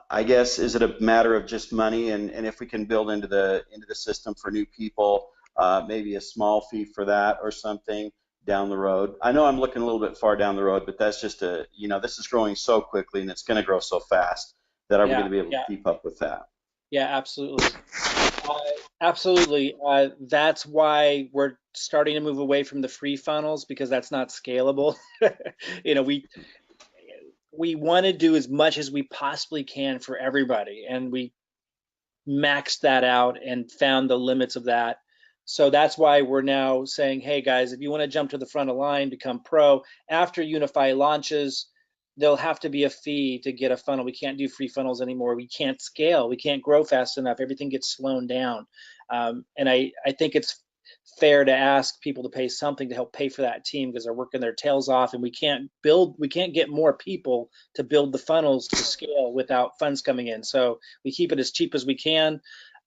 I guess, is it a matter of just money? And if we can build into the system for new people, maybe a small fee for that or something down the road. I know I'm looking a little bit far down the road, but that's just this is growing so quickly and it's going to grow so fast that are we going to be able to keep up with that? Yeah, absolutely. Absolutely. That's why we're starting to move away from the free funnels, because that's not scalable. We want to do as much as we possibly can for everybody, and we maxed that out and found the limits of that. So that's why we're now saying, hey guys, if you want to jump to the front of the line, become pro, after Unifii launches, there'll have to be a fee to get a funnel. We can't do free funnels anymore. We can't scale. We can't grow fast enough. Everything gets slowed down. And I think it's fair to ask people to pay something to help pay for that team, because they're working their tails off, and we can't get more people to build the funnels to scale without funds coming in. So we keep it as cheap as we can.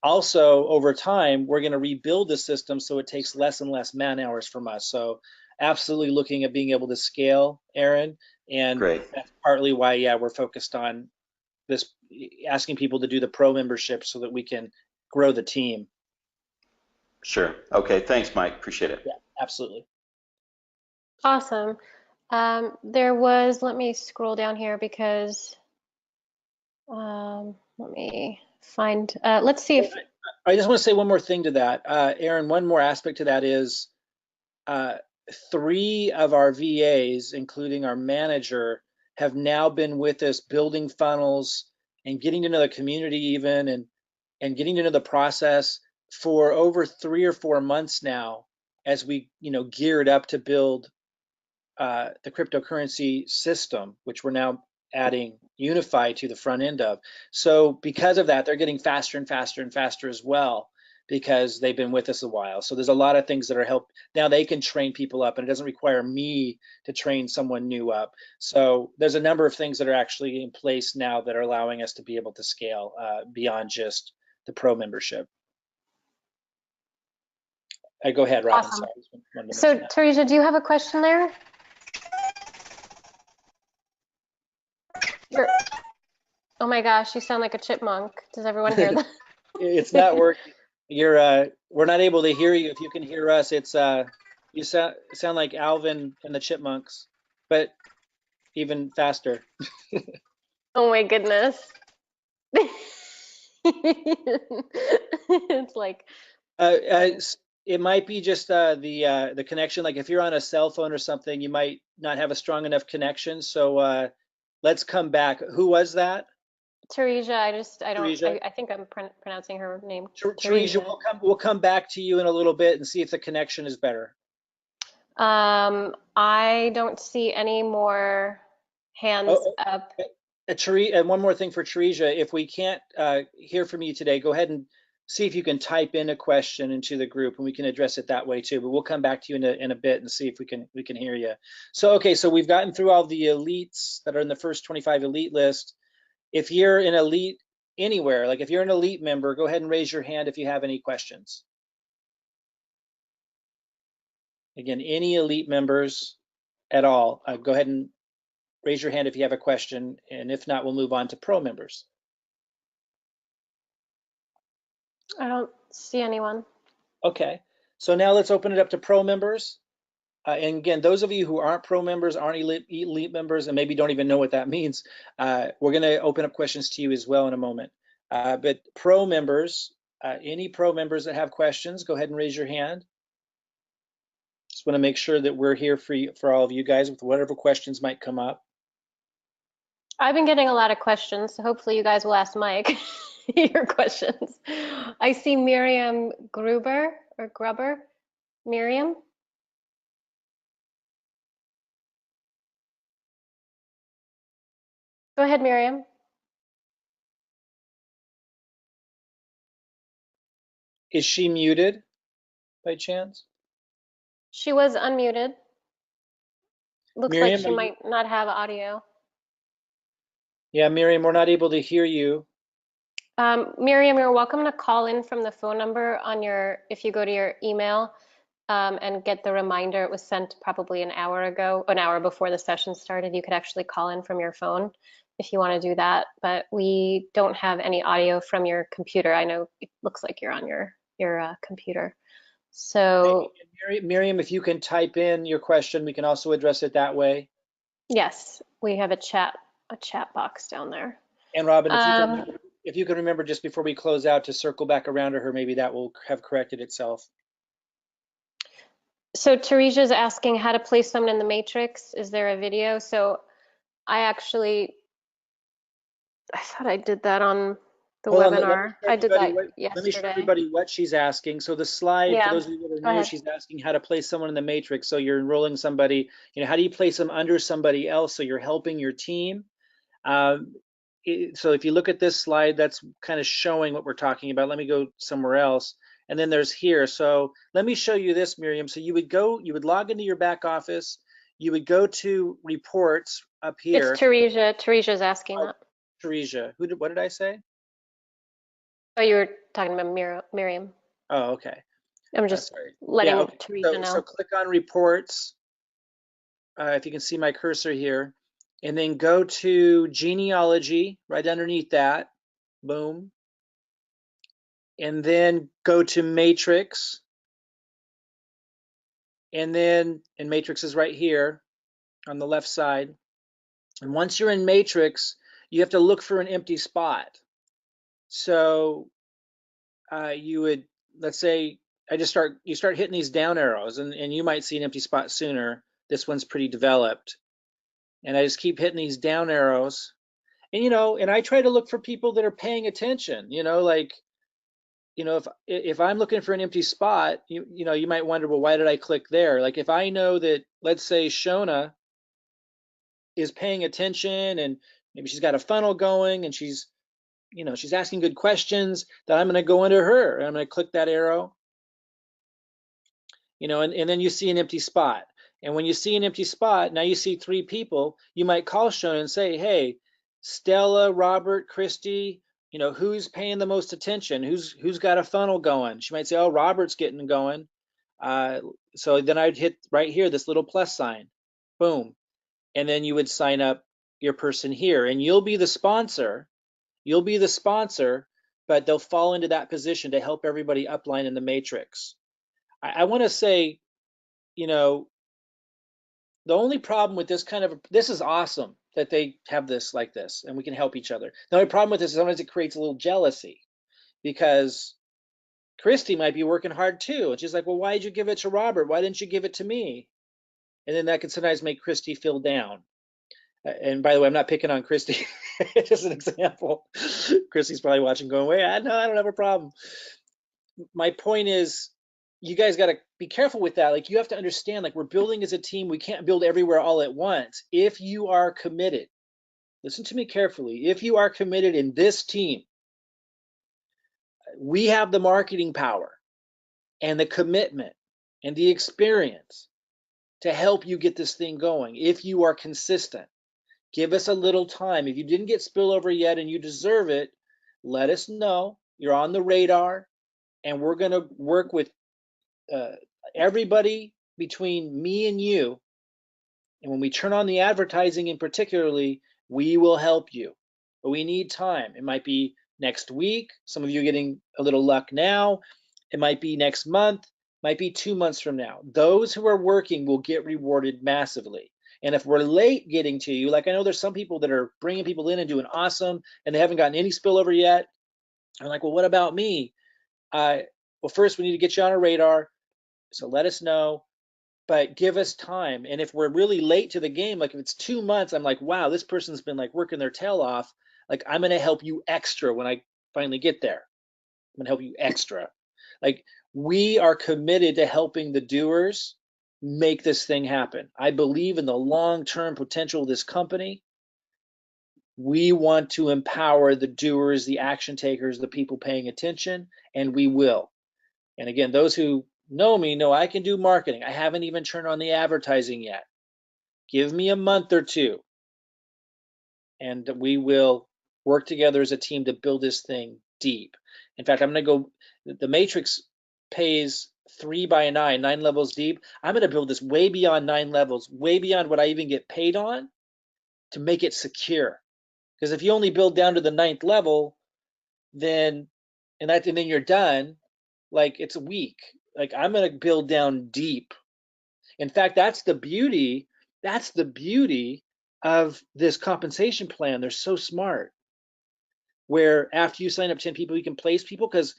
Also, over time, we're going to rebuild the system so it takes less and less man hours from us. So absolutely looking at being able to scale, Aaron, and Great. that's partly why, we're focused on this, asking people to do the pro membership so that we can grow the team. Sure. Okay. Thanks, Mike. Appreciate it. Yeah, absolutely. Awesome. Let me scroll down here, because let me find, let's see if, I just want to say one more thing to that. Aaron, one more aspect to that is 3 of our VAs, including our manager, have now been with us building funnels and getting to know the community even, and getting to know the process for over 3 or 4 months now, as we geared up to build the cryptocurrency system, which we're now adding Unifii to the front end of. So because of that, they're getting faster and faster and faster as well, because they've been with us a while. So there's a lot of things that are help. Now they can train people up, and it doesn't require me to train someone new up. So there's a number of things that are actually in place now that are allowing us to be able to scale beyond just the pro membership. Go ahead, Robin. Awesome. Sorry. So Teresa, do you have a question there? Oh my gosh, you sound like a chipmunk. Does everyone hear that? It's not working. We're not able to hear you. If you can hear us, you sound like Alvin and the Chipmunks, but even faster. Oh my goodness. It's like, It might be just the connection. Like if you're on a cell phone or something, you might not have a strong enough connection. So let's come back. Who was that? Teresa, Teresa? I think I'm pronouncing her name, Teresa, Teresa. we'll come back to you in a little bit and see if the connection is better. I don't see any more hands Oh, up. and one more thing for Teresa, if we can't hear from you today, go ahead and see if you can type in a question into the group, and we can address it that way too. But we'll come back to you in a bit and see if we can hear you. So okay, so we've gotten through all the elites that are in the first 25 elite list. If you're an elite anywhere, like if you're an elite member, go ahead and raise your hand if you have any questions. Again, any elite members at all, go ahead and raise your hand if you have a question, and if not, we'll move on to pro members. I don't see anyone. Okay, so now let's open it up to pro members. And again, those of you who aren't pro members, aren't elite members, and maybe don't even know what that means, we're going to open up questions to you as well in a moment. But pro members, any pro members that have questions, go ahead and raise your hand. Just want to make sure that we're here for all of you guys with whatever questions might come up. I've been getting a lot of questions, so hopefully you guys will ask Mike your questions. I see Miriam Gruber or Grubber. Miriam? Go ahead, Miriam. Is she muted by chance? She was unmuted. Looks like Miriam, she might not have audio. Yeah, Miriam, we're not able to hear you. Miriam, you're welcome to call in from the phone number on if you go to your email and get the reminder. It was sent probably an hour ago, an hour before the session started. You could actually call in from your phone if you want to do that, but we don't have any audio from your computer. I know it looks like you're on your computer. So Miriam, if you can type in your question, we can also address it that way. yes, we have a chat box down there. And Robin, if you can remember just before we close out to circle back around to her, maybe that will have corrected itself. So Teresa's asking how to place someone in the matrix. Is there a video? So I thought I did that on the webinar. I did that yesterday. Let me show everybody what she's asking. So the slide, for those of you that are new, she's asking how to place someone in the matrix. So you're enrolling somebody, how do you place them under somebody else so you're helping your team? So if you look at this slide, that's kind of showing what we're talking about. Let me go somewhere else. And then there's here. So let me show you this, Miriam. So you would log into your back office. You would go to reports up here. It's Teresa. Teresa's asking that. Teresa. What did I say? Oh, you were talking about Miriam. Oh, okay. I'm just letting okay. Teresa know. So click on reports. If you can see my cursor here. And then go to genealogy right underneath that. Boom. And then go to matrix. And matrix is right here on the left side. And once you're in matrix, you have to look for an empty spot. So you would, let's say, you start hitting these down arrows, and you might see an empty spot sooner. This one's pretty developed. And I just keep hitting these down arrows. And, and I try to look for people that are paying attention, if I'm looking for an empty spot, you might wonder, well, why did I click there? Like if I know that, let's say Shona is paying attention and maybe she's got a funnel going and she's asking good questions, then I'm going to go into her and I'm going to click that arrow, and then you see an empty spot. And when you see an empty spot, now you see 3 people, you might call Shona and say, hey, Stella, Robert, Christy, who's paying the most attention? Who's got a funnel going? She might say, oh, Robert's getting going. So then I'd hit right here, this little plus sign, boom. And then you would sign up your person here and you'll be the sponsor. You'll be the sponsor but they'll fall into that position to help everybody upline in the matrix. I want to say, you know, the only problem with this this is awesome that they have this like this and we can help each other. The only problem with this is sometimes it creates a little jealousy because Christy might be working hard too. And she's like, well, why did you give it to Robert? Why didn't you give it to me? And then that can sometimes make Christy feel down. And by the way, I'm not picking on Christy. Just an example. Christy's probably watching going, wait, I don't have a problem. My point is, you guys got to be careful with that. Like, you have to understand, like, we're building as a team. We can't build everywhere all at once. If you are committed, listen to me carefully. If you are committed in this team, we have the marketing power and the commitment and the experience to help you get this thing going. If you are consistent, give us a little time. If you didn't get spillover yet and you deserve it, let us know. You're on the radar, and we're going to work with everybody between me and you. And when we turn on the advertising in particularly, we will help you. But we need time. It might be next week. Some of you are getting a little luck now. It might be next month. Might be 2 months from now. Those who are working will get rewarded massively. And if we're late getting to you, like I know there's some people that are bringing people in and doing awesome, and they haven't gotten any spillover yet. I'm like, well, what about me? Well, first we need to get you on our radar. So let us know, but give us time. And if we're really late to the game, like if it's 2 months, I'm like, wow, this person's been like working their tail off. Like, I'm going to help you extra when I finally get there. I'm going to help you extra. Like, we are committed to helping the doers make this thing happen. I believe in the long-term potential of this company. We want to empower the doers, the action takers, the people paying attention, and we will. And again, those who know me know I can do marketing. I haven't even turned on the advertising yet. Give me a month or two, and we will work together as a team to build this thing deep. In fact, I'm going to go, the matrix pays 3 by 9, 9 levels deep. I'm going to build this way beyond 9 levels, way beyond what I even get paid on, to make it secure. Because if you only build down to the 9th level, then and then you're done, like, it's weak. Like, I'm going to build down deep. In fact, that's the beauty of this compensation plan. They're so smart, where after you sign up 10 people, you can place people, because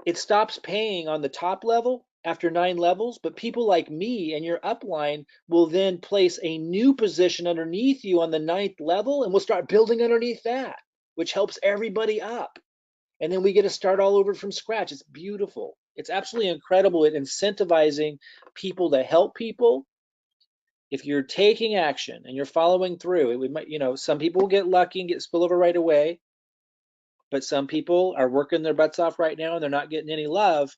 it stops paying on the top level after 9 levels, but people like me and your upline will then place a new position underneath you on the 9th level, and we'll start building underneath that, which helps everybody up. And then we get to start all over from scratch. It's beautiful. It's absolutely incredible at incentivizing people to help people. If you're taking action and you're following through, it might, some people will get lucky and get spillover right away, but some people are working their butts off right now and they're not getting any love.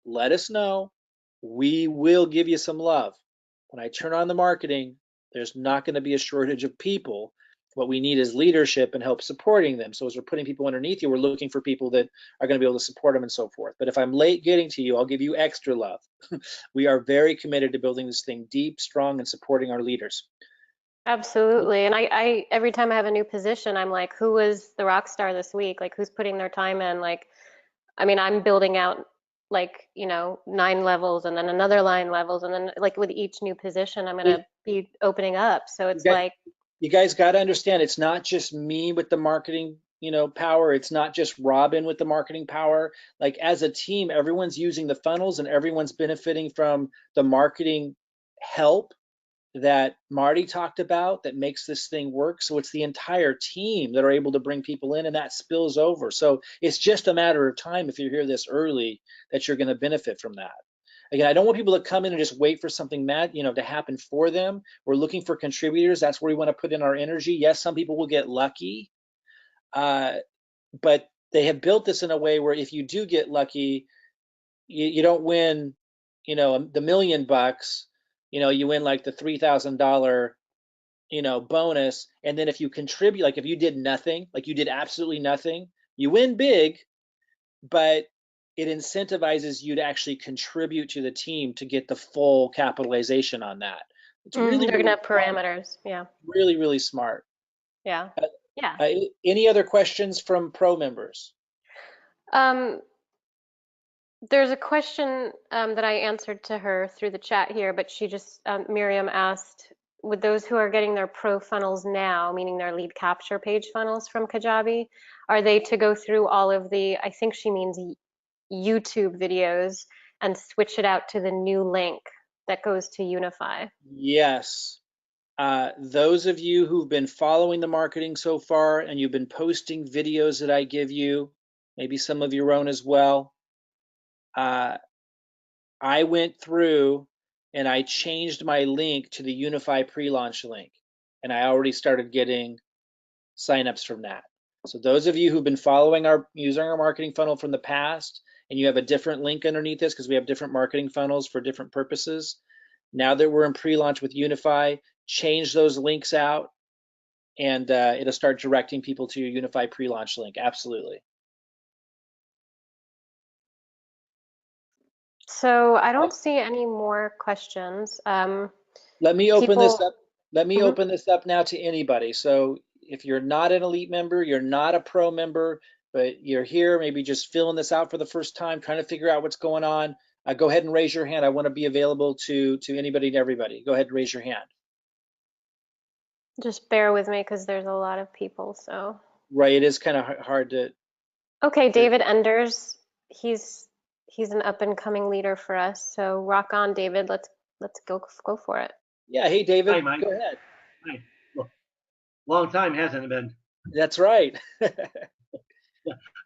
Let us know. We will give you some love. When I turn on the marketing, there's not going to be a shortage of people. What we need is leadership and help supporting them. So as we're putting people underneath you, we're looking for people that are going to be able to support them and so forth. But if I'm late getting to you, I'll give you extra love. We are very committed to building this thing deep, strong, and supporting our leaders. Absolutely. And I every time I have a new position, I'm like, who was the rock star this week? Like, who's putting their time in? Like, I mean, I'm building out, like, 9 levels and then another 9 levels. And then, like, with each new position, I'm going to be opening up. So it's like, you guys got to understand, it's not just me with the marketing, power. It's not just Robin with the marketing power. Like, as a team, everyone's using the funnels and everyone's benefiting from the marketing help that Marty talked about that makes this thing work. So it's the entire team that are able to bring people in, and that spills over. So it's just a matter of time, if you're here this early, that you're going to benefit from that. Again, I don't want people to come in and just wait for something to happen for them. We're looking for contributors. That's where we want to put in our energy. Yes, some people will get lucky, but they have built this in a way where if you do get lucky, you don't win, the $1 million. You win like the $3,000, bonus. And then if you contribute, like if you did nothing, like you did absolutely nothing, you win big, but it incentivizes you to actually contribute to the team to get the full capitalization on that. It's really, they're really gonna have smart. parameters. Yeah. Really, really smart. Yeah. Yeah. Any other questions from pro members? There's a question that I answered to her through the chat here, but she just, Miriam asked, with those who are getting their pro funnels now, meaning their lead capture page funnels from Kajabi, are they to go through all of the, I think she means YouTube videos, and switch it out to the new link that goes to Unify? Yes. Those of you who've been following the marketing so far and you've been posting videos that I give you, maybe some of your own as well, I went through and I changed my link to the Unify pre-launch link, and I already started getting signups from that. So those of you who've been following using our marketing funnel from the past, and you have a different link underneath this because we have different marketing funnels for different purposes, now that we're in pre-launch with Unify, change those links out, and it'll start directing people to your Unify pre-launch link. Absolutely. So I don't see any more questions. Let me open this People, up. Let me Mhm. open this up now to anybody. So if you're not an elite member, you're not a pro member, but you're here, maybe just filling this out for the first time, trying to figure out what's going on, go ahead and raise your hand. I want to be available to anybody and everybody. Go ahead and raise your hand. Just bear with me because there's a lot of people. So, Right, it is kind of hard to. okay, David Enders, he's an up and coming leader for us. So rock on, David. Let's go for it. Yeah, hey Hi, David, Mike. go ahead. Hi. Well, long time, hasn't it been? That's right.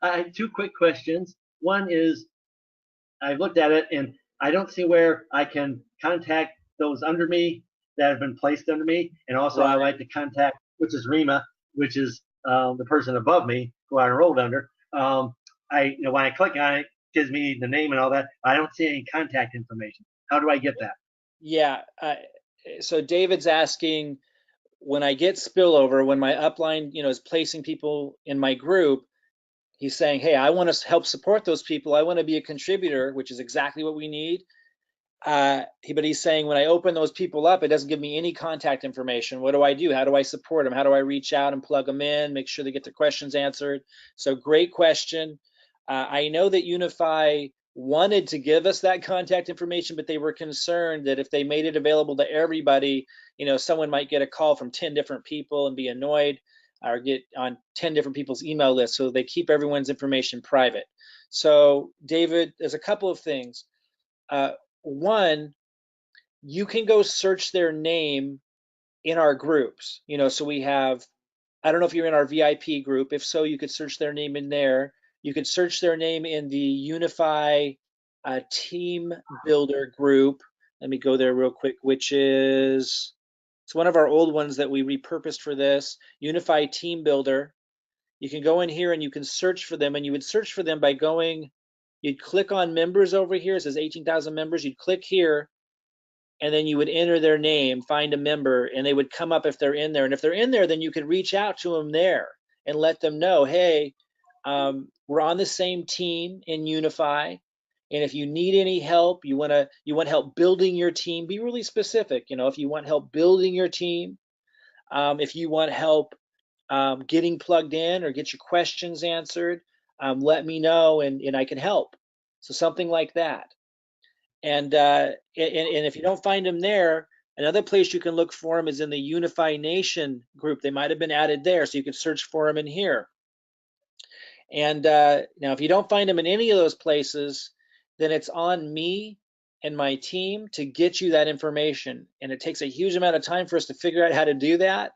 I had two quick questions. One is I looked at it and I don't see where I can contact those under me that have been placed under me. And also, I Right. like to contact, which is Rima, which is the person above me who I enrolled under. When I click on it, it gives me the name and all that. I don't see any contact information. How do I get that? Yeah. So David's asking, when I get spillover, when my upline, is placing people in my group, he's saying, hey, I want to help support those people. I want to be a contributor, which is exactly what we need. But he's saying when I open those people up, it doesn't give me any contact information. What do I do? How do I support them? How do I reach out and plug them in, make sure they get their questions answered? So great question. I know that Unify wanted to give us that contact information, but they were concerned that if they made it available to everybody, someone might get a call from 10 different people and be annoyed, or get on 10 different people's email lists. So they keep everyone's information private. So David, there's a couple of things. One, you can go search their name in our groups. So we have, I don't know if you're in our VIP group. If so, you could search their name in there. You could search their name in the Unify Team Builder group. Let me go there real quick, which is, it's one of our old ones that we repurposed for this, Unify Team Builder. You can go in here and you can search for them, and you would search for them by going, you'd click on members over here. It says 18,000 members. You'd click here, and then you would enter their name, find a member, and they would come up if they're in there. And if they're in there, then you could reach out to them there and let them know, hey, we're on the same team in Unify, and if you need any help, you want help building your team, be really specific. If you want help building your team, if you want help getting plugged in or get your questions answered, let me know, and I can help. So something like that. And if you don't find them there, another place you can look for them is in the Unify Nation group. They might have been added there, so you can search for them in here. And now, if you don't find them in any of those places, then it's on me and my team to get you that information. And it takes a huge amount of time for us to figure out how to do that,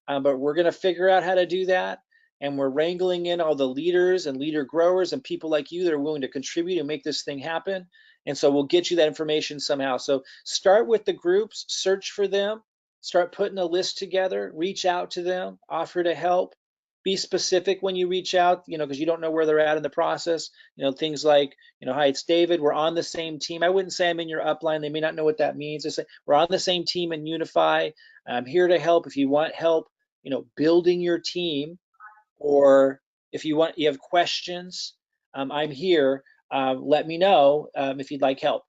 but we're going to figure out how to do that. And we're wrangling in all the leaders and leader growers and people like you that are willing to contribute and make this thing happen. And so we'll get you that information somehow. So start with the groups, search for them, start putting a list together, reach out to them, offer to help. Be specific when you reach out, because you don't know where they're at in the process. Things like, hi, it's David. We're on the same team. I wouldn't say I'm in your upline. They may not know what that means. I say we're on the same team in Unify. I'm here to help. If you want help, building your team, or if you have questions, I'm here. Let me know if you'd like help.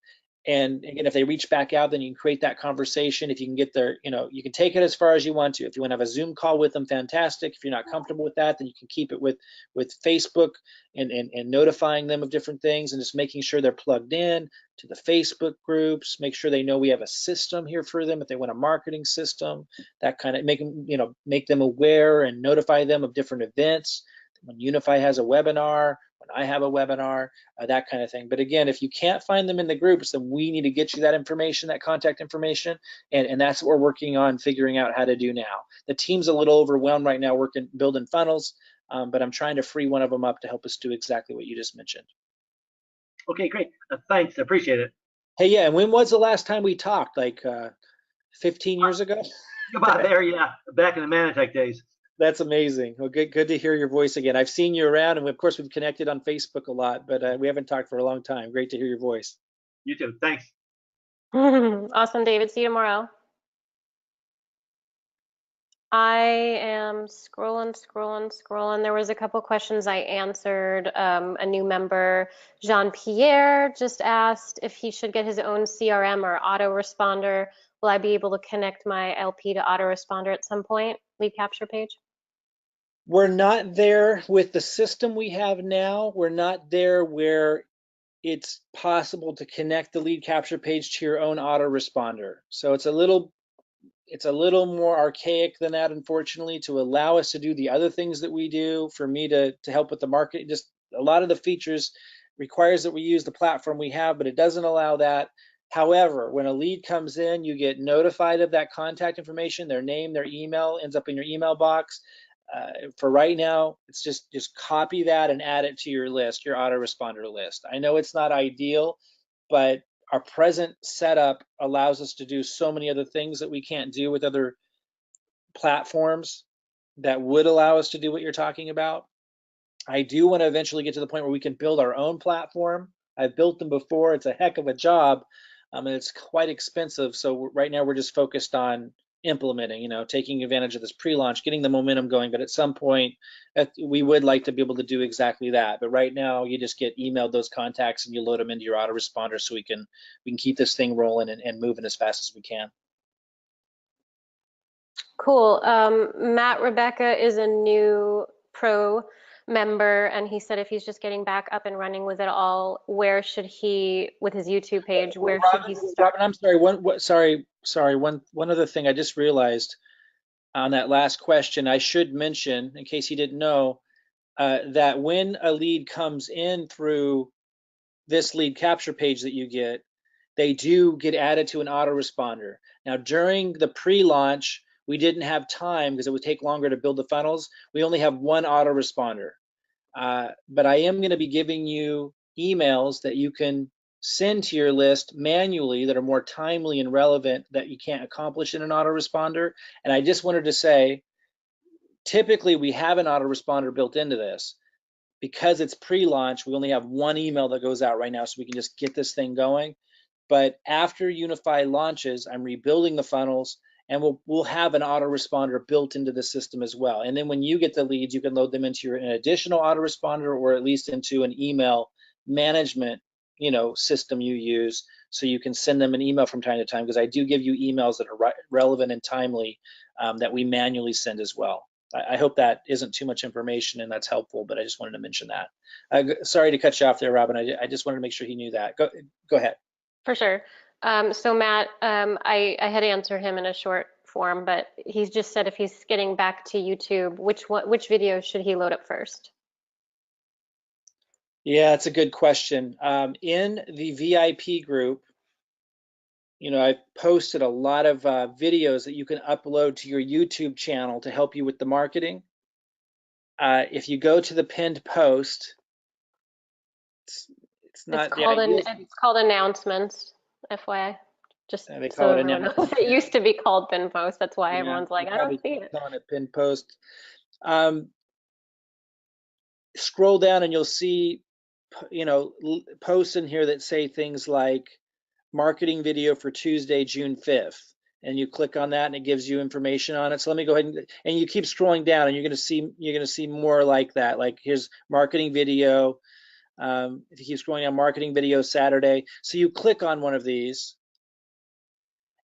And again, if they reach back out, then you can create that conversation. If you can get their, you can take it as far as you want to. If you want to have a Zoom call with them, fantastic. If you're not comfortable with that, then you can keep it with Facebook and notifying them of different things and just making sure they're plugged in to the Facebook groups. Make sure they know we have a system here for them. If they want a marketing system, that kind of make them aware and notify them of different events. When Unifii has a webinar, when I have a webinar, that kind of thing. But again, if you can't find them in the groups, then we need to get you that information, that contact information, and that's what we're working on figuring out how to do now. The team's a little overwhelmed right now building funnels, but I'm trying to free one of them up to help us do exactly what you just mentioned. Okay, great. Thanks. I appreciate it. Hey, yeah, and when was the last time we talked? Like 15 years ago? About there, yeah. Back in the Manatech days. That's amazing. Well, good to hear your voice again. I've seen you around, and of course we've connected on Facebook a lot, but we haven't talked for a long time. Great to hear your voice. You too. Thanks. Awesome, David. See you tomorrow. I am scrolling. There was a couple questions I answered. A new member, Jean-Pierre, just asked if he should get his own CRM or autoresponder. Will I be able to connect my LP to autoresponder at some point? Lead capture page? We're not there with the system we have now. We're not there where it's possible to connect the lead capture page to your own autoresponder. So it's a little more archaic than that, unfortunately, to allow us to do the other things that we do. For me to help with the market, just a lot of the features requires that we use the platform we have, but it doesn't allow that. However, when a lead comes in, you get notified of that contact information, their name, their email ends up in your email box. For right now, it's just copy that and add it to your list, your autoresponder list. I know it's not ideal, but our present setup allows us to do so many other things that we can't do with other platforms that would allow us to do what you're talking about. I do want to eventually get to the point where we can build our own platform. I've built them before. It's a heck of a job, and it's quite expensive. So right now we're just focused on implementing, taking advantage of this pre-launch, getting the momentum going. But at some point, we would like to be able to do exactly that. But right now, you just get emailed those contacts and you load them into your autoresponder, so we can keep this thing rolling and moving as fast as we can. Cool. Matt Rebecca is a new pro member, and he said if he's just getting back up and running with it all, where should he, with his YouTube page, where should he start? Robin, I'm sorry. One other thing I just realized on that last question, I should mention, in case you didn't know, that when a lead comes in through this lead capture page that you get, they do get added to an autoresponder. Now, during the pre-launch, we didn't have time because it would take longer to build the funnels. We only have one autoresponder. But I am going to be giving you emails that you can send to your list manually that are more timely and relevant that you can't accomplish in an autoresponder. And I just wanted to say, typically we have an autoresponder built into this. Because it's pre-launch, we only have one email that goes out right now, so we can just get this thing going. But after Unifii launches, I'm rebuilding the funnels, and we'll have an autoresponder built into the system as well. And then when you get the leads, you can load them into an additional autoresponder, or at least into an email management, system you use, so you can send them an email from time to time. Because I do give you emails that are relevant and timely that we manually send as well. I hope that isn't too much information and that's helpful, but I just wanted to mention that. Sorry to cut you off there, Robin. I just wanted to make sure he knew that. Go ahead. For sure. So Matt, I had answered him in a short form, but he's just said if he's getting back to YouTube, which video should he load up first? Yeah, it's a good question. In the VIP group, I've posted a lot of videos that you can upload to your YouTube channel to help you with the marketing. If you go to the pinned post, it's not. It's called announcements, FYI. Just they so call it everyone knows. It used to be called pinned post. That's why everyone's like, I don't see it. Calling it pinned post. Scroll down and you'll see, posts in here that say things like marketing video for Tuesday, June 5th. And you click on that and it gives you information on it. So let me go ahead and you keep scrolling down and you're going to see more like that. Like here's marketing video If you keep scrolling down, marketing video Saturday. So you click on one of these,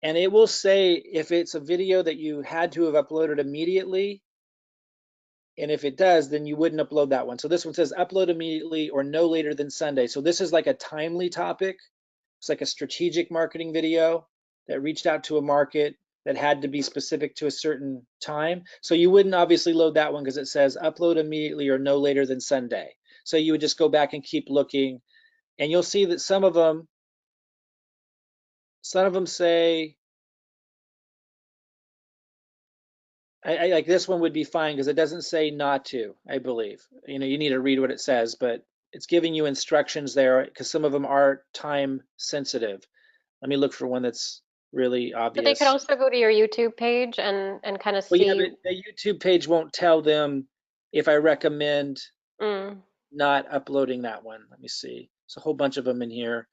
and it will say if it's a video that you had to have uploaded immediately, and if it does, then you wouldn't upload that one. So this one says upload immediately or no later than Sunday. So this is like a timely topic. It's like a strategic marketing video that reached out to a market that had to be specific to a certain time. So you wouldn't obviously load that one because it says upload immediately or no later than Sunday. So you would just go back and keep looking, and you'll see that some of them say, I like this one would be fine because it doesn't say not to, I believe. You know, you need to read what it says, but it's giving you instructions there because some of them are time sensitive. Let me look for one that's really But they could obvious. also go to your YouTube page and kind of Well, yeah, see. but the YouTube page won't tell them if I recommend Mm. not uploading that one. Let me see. There's a whole bunch of them in here.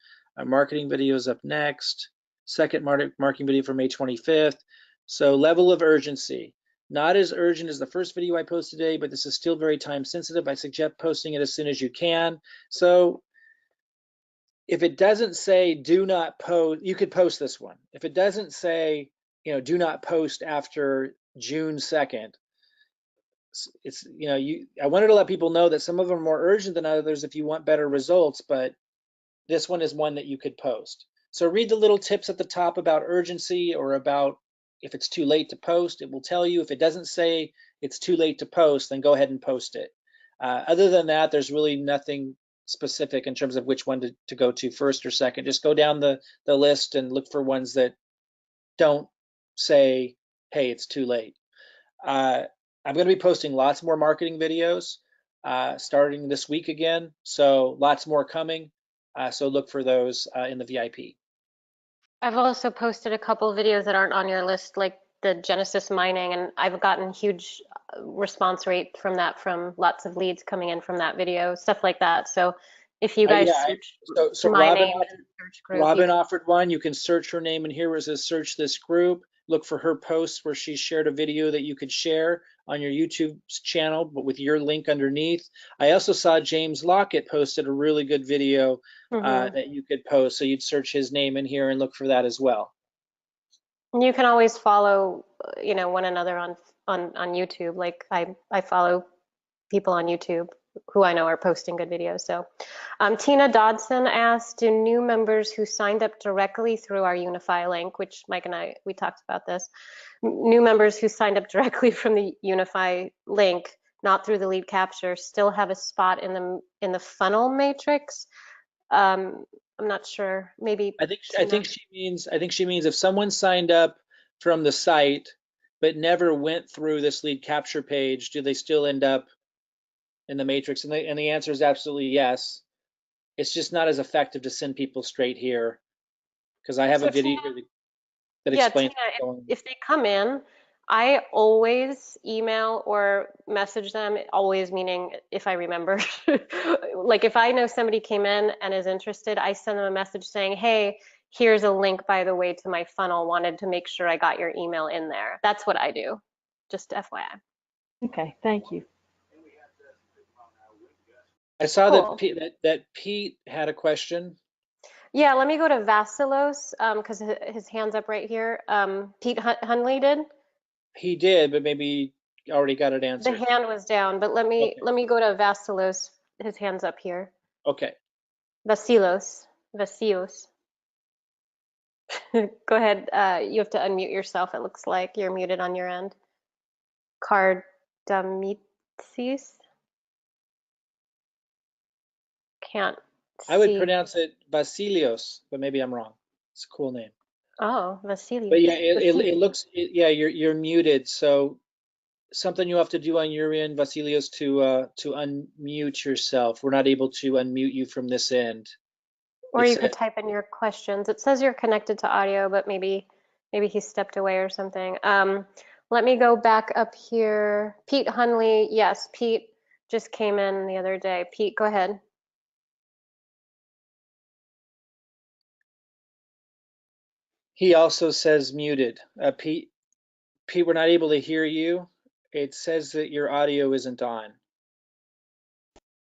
Marketing videos up next. Second marketing video for May 25th. So level of urgency. Not as urgent as the first video I posted today, but this is still very time sensitive. I suggest posting it as soon as you can. So if it doesn't say do not post, you could post this one. If it doesn't say, you know, do not post after June 2nd, it's, you know, I wanted to let people know that some of them are more urgent than others if you want better results, but this one is one that you could post. So read the little tips at the top about urgency or about if it's too late to post. It will tell you. If it doesn't say it's too late to post, then go ahead and post it. Other than that, there's really nothing specific in terms of which one to go to first or second. Just go down the list and look for ones that don't say, hey, it's too late. I'm going to be posting lots more marketing videos starting this week again. So lots more coming. So look for those in the VIP. I've also posted a couple of videos that aren't on your list, like the Genesis mining, and I've gotten huge response rate from that, from lots of leads coming in from that video, stuff like that. So if you guys Yeah, search so my Robin name offered, in the search group, you can. offered one. You can search her name, and here where it says search this group. Look for her posts where she shared a video that you could share on your YouTube channel, but with your link underneath. I also saw James Lockett posted a really good video that you could post. So you'd search his name in here and look for that as well. And you can always follow, you know, one another on YouTube. Like I follow people on YouTube who I know are posting good videos. So Tina Dodson asked, do new members who signed up directly through our Unifii link, which Mike and I, we talked about this, new members who signed up directly from the Unifii link, not through the lead capture, still have a spot in the funnel matrix? I'm not sure. Maybe I think she means if someone signed up from the site but never went through this lead capture page, do they still end up in the matrix? And the answer is absolutely yes. It's just not as effective to send people straight here because I have a So video Tina, here that yeah, explains Tina, what's going on. if they come in, I always email or message them, always meaning if I remember. Like if I know somebody came in and is interested, I send them a message saying, hey, here's a link, by the way, to my funnel. Wanted to make sure I got your email in there. That's what I do, just FYI. Okay, thank you. I saw Cool. that Pete had a question. Yeah, let me go to Vasilos because his hand's up right here. Pete Hunley did. He did, but maybe already got it The answered. hand was down, but let me go to Vasilos. His hand's up here. Okay. Vasilos. Go ahead. You have to unmute yourself. It looks like you're muted on your end. Kardamitsis. Can't I would see. pronounce it Basilios, but maybe I'm wrong. It's a cool name. Oh, Vasilios. But yeah, it looks, yeah, you're muted. So something you have to do on your end, Vasilios, to unmute yourself. We're not able to unmute you from this end. Or you could type in your questions. It says you're connected to audio, but maybe he stepped away or something. Let me go back up here. Pete Hunley. Yes, Pete just came in the other day. Pete, go ahead. He also says muted. Pete, we're not able to hear you. It says that your audio isn't on.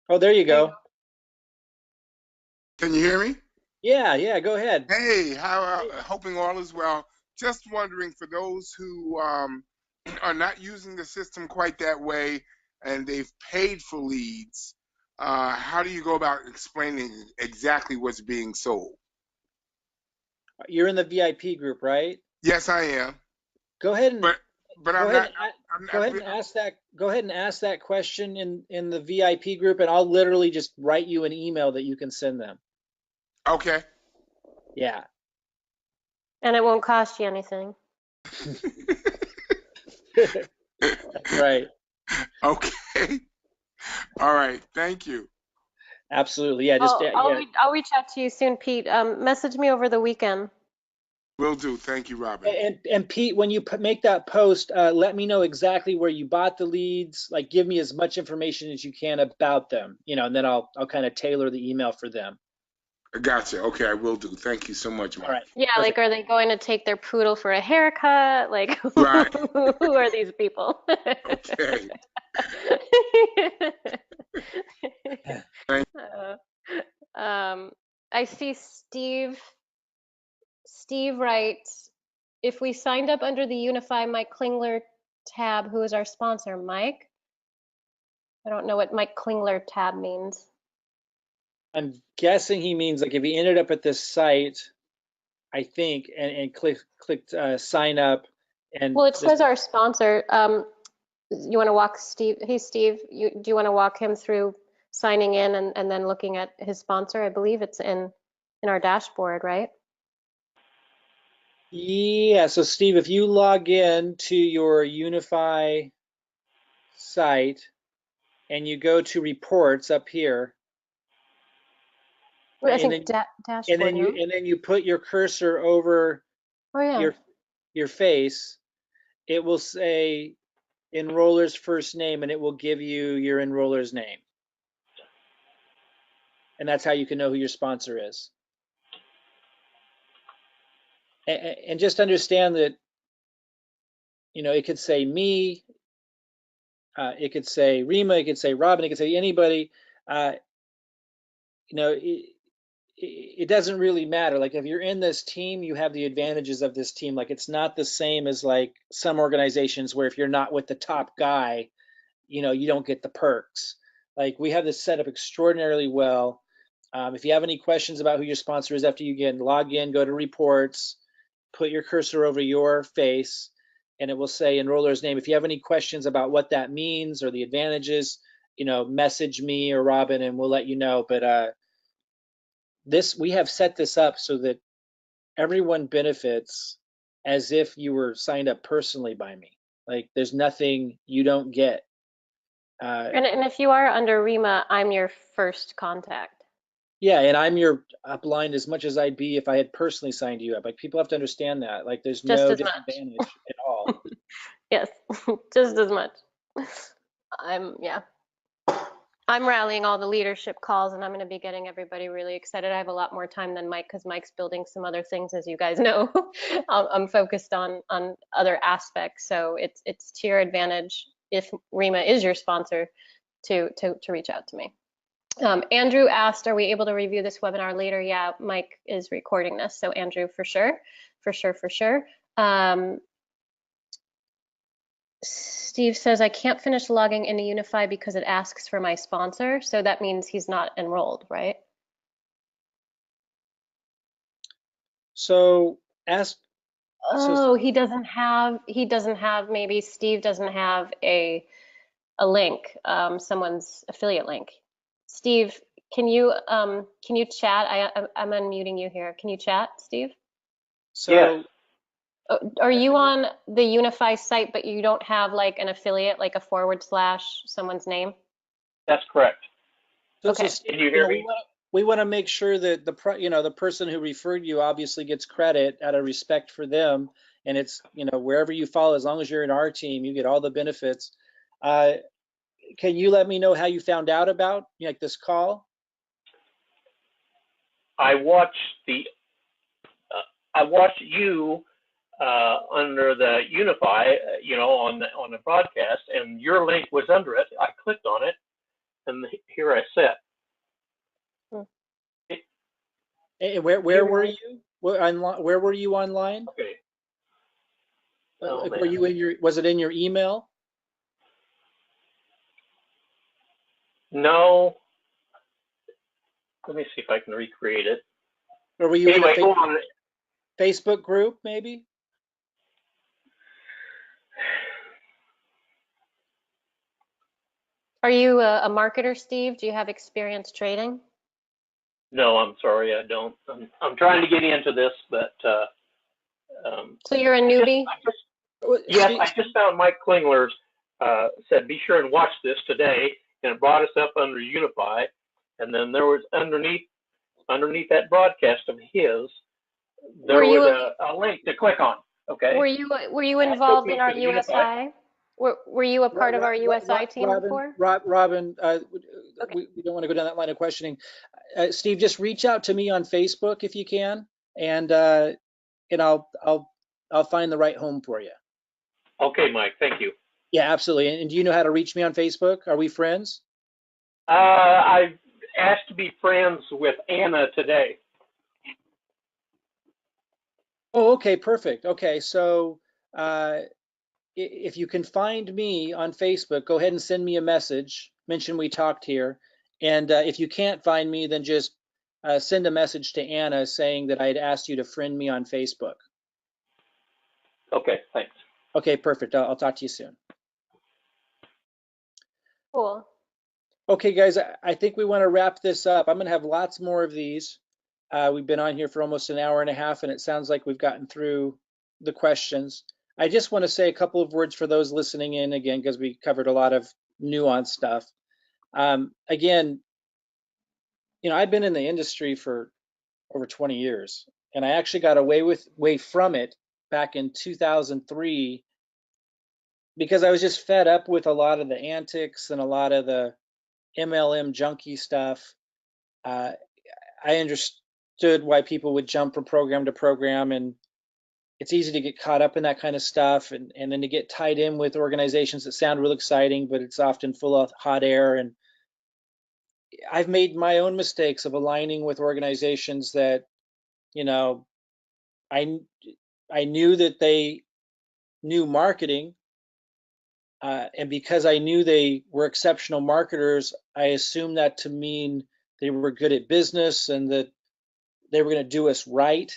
Oh, there you go. Can you hear me? Yeah, go ahead. Hey, hoping all is well. Just wondering for those who are not using the system quite that way and they've paid for leads, how do you go about explaining exactly what's being sold? You're in the VIP group, right? Yes, I am. Go ahead and But go I'm ahead not. and I'm go not. ahead and ask that. Go ahead and ask that question in the VIP group, and I'll literally just write you an email that you can send them. Okay. Yeah. And it won't cost you anything. That's right. Okay. All right. Thank you. Absolutely. Yeah. Just yeah. I'll reach out to you soon, Pete. Message me over the weekend. Will do. Thank you, Robin. And Pete, when you make that post, let me know exactly where you bought the leads. Like, give me as much information as you can about them, and then I'll kind of tailor the email for them. Gotcha. Okay, I will do. Thank you so much, Mike. All right. Yeah, Perfect. like, are they going to take their poodle for a haircut? Like, Right. who are these people? Okay. Thank I see Steve writes, if we signed up under the Unify Mike Klingler tab, who is our sponsor, Mike? I don't know what Mike Klingler tab means. I'm guessing he means like if he ended up at this site, I think, and clicked sign up, and Well, it this, says our sponsor. You want to walk Steve? Hey, Steve, do you want to walk him through signing in and then looking at his sponsor? I believe it's in our dashboard, right? yeah. So Steve, if you log in to your Unify site and you go to reports up here, Well, I and think then dashboard, no? you put your cursor over Oh yeah. your face, it will say enroller's first name, and it will give you your enroller's name, and that's how you can know who your sponsor is. And just understand that, it could say me, it could say Rima, it could say Robin, it could say anybody. It doesn't really matter. Like, if you're in this team, you have the advantages of this team. Like, it's not the same as like some organizations where if you're not with the top guy, you don't get the perks. Like, we have this set up extraordinarily well. If you have any questions about who your sponsor is after you log in, go to reports, put your cursor over your face, and it will say enroller's name. If you have any questions about what that means or the advantages, message me or Robin, and we'll let you know. But we have set this up so that everyone benefits as if you were signed up personally by me. Like, there's nothing you don't get. And if you are under Rima, I'm your first contact. Yeah, and I'm your upline as much as I'd be if I had personally signed you up. Like, people have to understand that. Like, there's Just no as much. disadvantage at all. Yes, just as much. I'm rallying all the leadership calls, and I'm going to be getting everybody really excited. I have a lot more time than Mike because Mike's building some other things, as you guys know. I'm focused on other aspects, so it's to your advantage if Rima is your sponsor to reach out to me. Andrew asked, are we able to review this webinar later? Yeah, Mike is recording this, so Andrew, for sure. Steve says, I can't finish logging into Unify because it asks for my sponsor. So that means he's not enrolled, right? So he doesn't have, maybe Steve doesn't have a link, someone's affiliate link. Steve, can you chat? I'm unmuting you here. Can you chat, Steve? So Yes. Are you on the Unify site, but you don't have like an affiliate, like a / someone's name? That's correct. Okay. Steve, Can you hear me? we want to make sure that the person who referred you obviously gets credit out of respect for them, and it's wherever you follow, as long as you're in our team, you get all the benefits. Can you let me know how you found out about this call? I watched you under the Unify, on the broadcast, and your link was under it. I clicked on it, and here I sit. Where were you? Where were you online? Okay. Oh, Were you in your, was it in your email? no. Let me see if I can recreate it. Or were you Anyway, in go a on. Facebook group, maybe? Are you a marketer, Steve? Do you have experience trading? No, I'm sorry, I don't. I'm trying to get into this, but So you're a newbie? yes, I just found Mike Klingler's said be sure and watch this today, and it brought us up under Unifii, and then there was underneath that broadcast of his, there was a link to click on. Okay. Were you involved in our USI? Were you a part of our USI team before? Robin, we don't want to go down that line of questioning. Steve, just reach out to me on Facebook if you can, and I'll find the right home for you. Okay, Mike. Thank you. Yeah, absolutely. And do you know how to reach me on Facebook? Are we friends? I've asked to be friends with Anna today. Oh, okay, perfect. Okay, so if you can find me on Facebook, go ahead and send me a message. Mention we talked here. And if you can't find me, then just send a message to Anna saying that I had asked you to friend me on Facebook. Okay, thanks. Okay, perfect. I'll talk to you soon. Cool. Okay, guys, I think we want to wrap this up. I'm going to have lots more of these. We've been on here for almost an hour and a half, and it sounds like we've gotten through the questions. I just want to say a couple of words for those listening in again, because we covered a lot of nuanced stuff. Again, I've been in the industry for over 20 years, and I actually got away from it back in 2003 because I was just fed up with a lot of the antics and a lot of the MLM junkie stuff. I understood why people would jump from program to program, and it's easy to get caught up in that kind of stuff, and then to get tied in with organizations that sound real exciting, but it's often full of hot air. And I've made my own mistakes of aligning with organizations that, I knew that they knew marketing, and because I knew they were exceptional marketers, I assumed that to mean they were good at business and that they were going to do us right.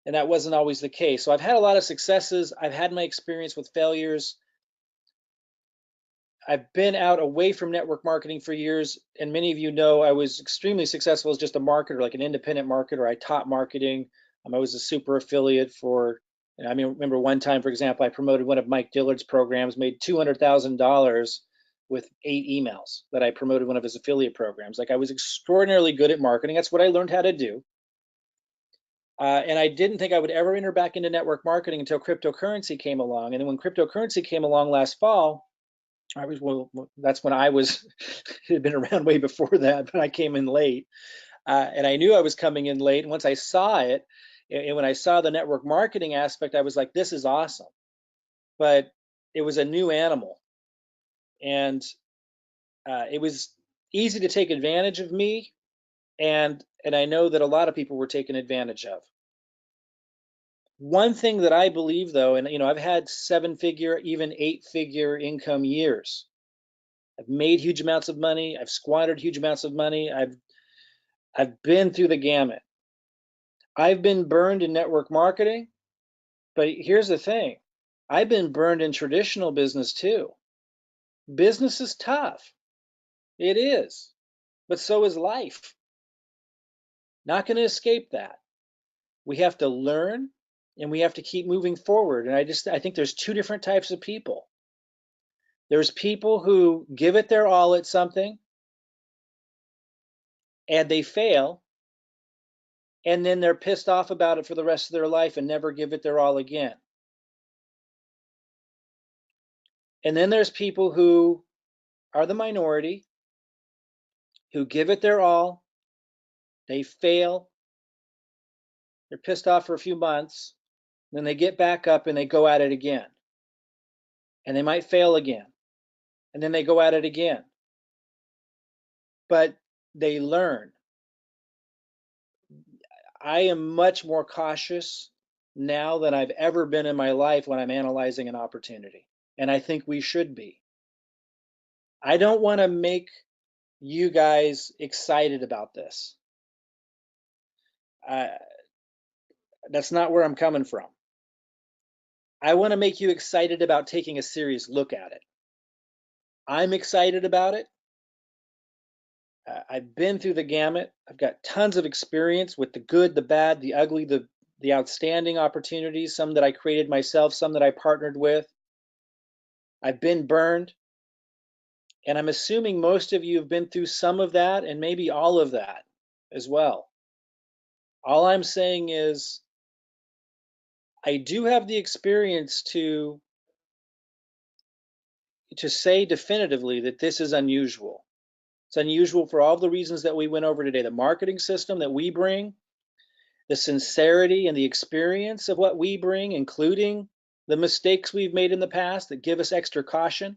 And that wasn't always the case. So I've had a lot of successes. I've had my experience with failures. I've been out away from network marketing for years, and many of you know I was extremely successful as just a marketer, like an independent marketer. I taught marketing. I was a super affiliate for, remember one time, for example, I promoted one of Mike Dillard's programs, made $200,000 with 8 emails that I promoted one of his affiliate programs. Like, I was extraordinarily good at marketing. That's what I learned how to do. And I didn't think I would ever enter back into network marketing until cryptocurrency came along. And then when cryptocurrency came along last fall, that's when I was, it had been around way before that, but I came in late. And I knew I was coming in late. And once I saw it, and when I saw the network marketing aspect, I was like, this is awesome. But it was a new animal. And it was easy to take advantage of me. And I know that a lot of people were taken advantage of. One thing that I believe, though, and I've had 7-figure, even 8-figure income years. I've made huge amounts of money. I've squandered huge amounts of money. I've been through the gamut. I've been burned in network marketing, but here's the thing. I've been burned in traditional business too. Business is tough. It is, but so is life. Not going to escape that. We have to learn, and we have to keep moving forward. And I think there's 2 different types of people. There's people who give it their all at something and they fail, and then they're pissed off about it for the rest of their life and never give it their all again. And then there's people who are the minority, who give it their all, they fail, they're pissed off for a few months, then they get back up and they go at it again. And they might fail again, and then they go at it again. But they learn. I am much more cautious now than I've ever been in my life when I'm analyzing an opportunity. And I think we should be. I don't want to make you guys excited about this. That's not where I'm coming from. I want to make you excited about taking a serious look at it. I'm excited about it. I've been through the gamut. I've got tons of experience with the good, the bad, the ugly, the outstanding opportunities, some that I created myself, some that I partnered with. I've been burned. And I'm assuming most of you have been through some of that and maybe all of that as well. All I'm saying is I do have the experience to say definitively that this is unusual. It's unusual for all the reasons that we went over today. The marketing system that we bring, the sincerity and the experience of what we bring, including the mistakes we've made in the past that give us extra caution.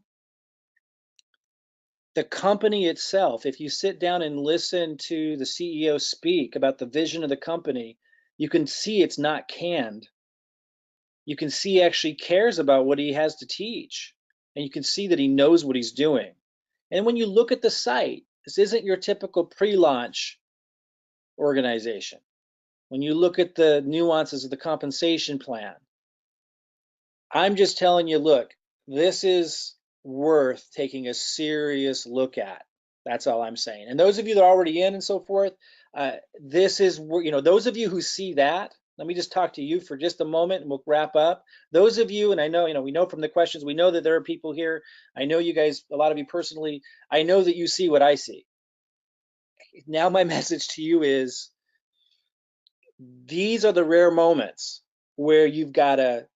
The company itself, if you sit down and listen to the CEO speak about the vision of the company, you can see it's not canned. You can see he actually cares about what he has to teach. And you can see that he knows what he's doing. And when you look at the site, this isn't your typical pre-launch organization. When you look at the nuances of the compensation plan, I'm just telling you, look, this is worth taking a serious look at. That's all I'm saying. And those of you that are already in and so forth, this is where, those of you who see that, let me just talk to you for just a moment and we'll wrap up. Those of you, and I know, we know from the questions, we know that there are people here. I know you guys, a lot of you personally, I know that you see what I see. Now my message to you is, these are the rare moments where you've got to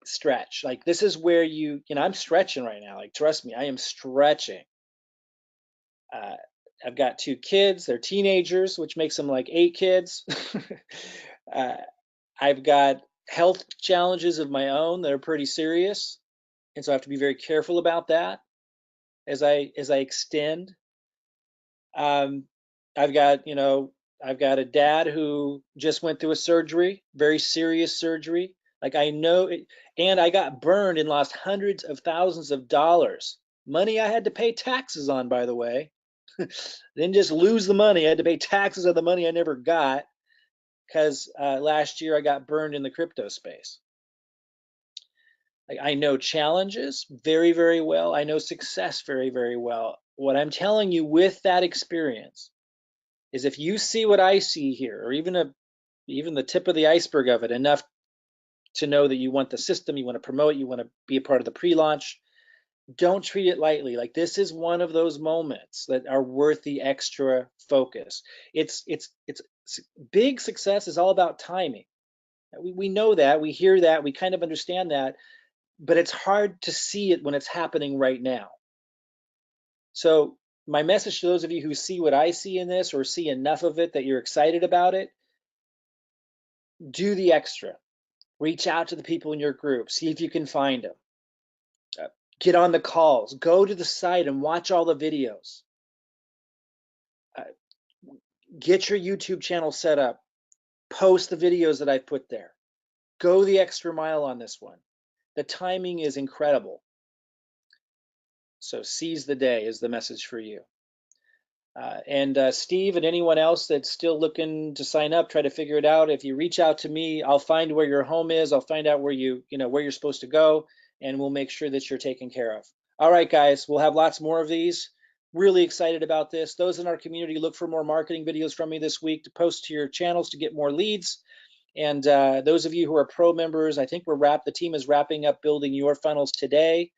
stretch. Like this is where I'm stretching right now. Like, trust me, I am stretching. I've got 2 kids, they're teenagers, which makes them like 8 kids. I've got health challenges of my own that are pretty serious. And so I have to be very careful about that as I extend. I've got a dad who just went through a surgery, very serious surgery. Like I know it, and I got burned and lost hundreds of thousands of dollars. Money I had to pay taxes on, by the way. Didn't just lose the money, I had to pay taxes on the money I never got because last year I got burned in the crypto space. Like, I know challenges very, very well. I know success very, very well. What I'm telling you with that experience is if you see what I see here, or even the tip of the iceberg of it, enough to know that you want the system, you want to promote, you want to be a part of the pre-launch, don't treat it lightly. Like this is one of those moments that are worth the extra focus. It's big success is all about timing. We know that, we hear that, we kind of understand that, but it's hard to see it when it's happening right now. So my message to those of you who see what I see in this or see enough of it that you're excited about it, do the extra. Reach out to the people in your group. See if you can find them. Get on the calls. Go to the site and watch all the videos. Get your YouTube channel set up. Post the videos that I've put there. Go the extra mile on this one. The timing is incredible. So seize the day is the message for you. And Steve and anyone else that's still looking to sign up, try to figure it out. If you reach out to me, I'll find where your home is. I'll find out where where you're supposed to go, and we'll make sure that you're taken care of. All right, guys, we'll have lots more of these. Really excited about this. Those in our community, look for more marketing videos from me this week to post to your channels to get more leads. And those of you who are pro members, I think the team is wrapping up building your funnels today.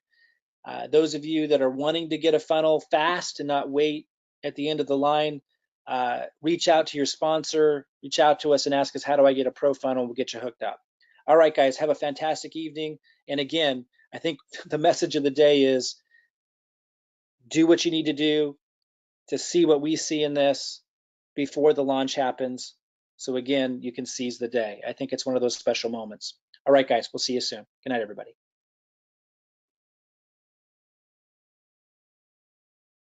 Those of you that are wanting to get a funnel fast and not wait at the end of the line, reach out to your sponsor, reach out to us and ask us, how do I get a pro funnel? We'll get you hooked up. All right, guys, have a fantastic evening. And again, I think the message of the day is do what you need to do to see what we see in this before the launch happens. So again, you can seize the day. I think it's one of those special moments. All right, guys, we'll see you soon. Good night, everybody.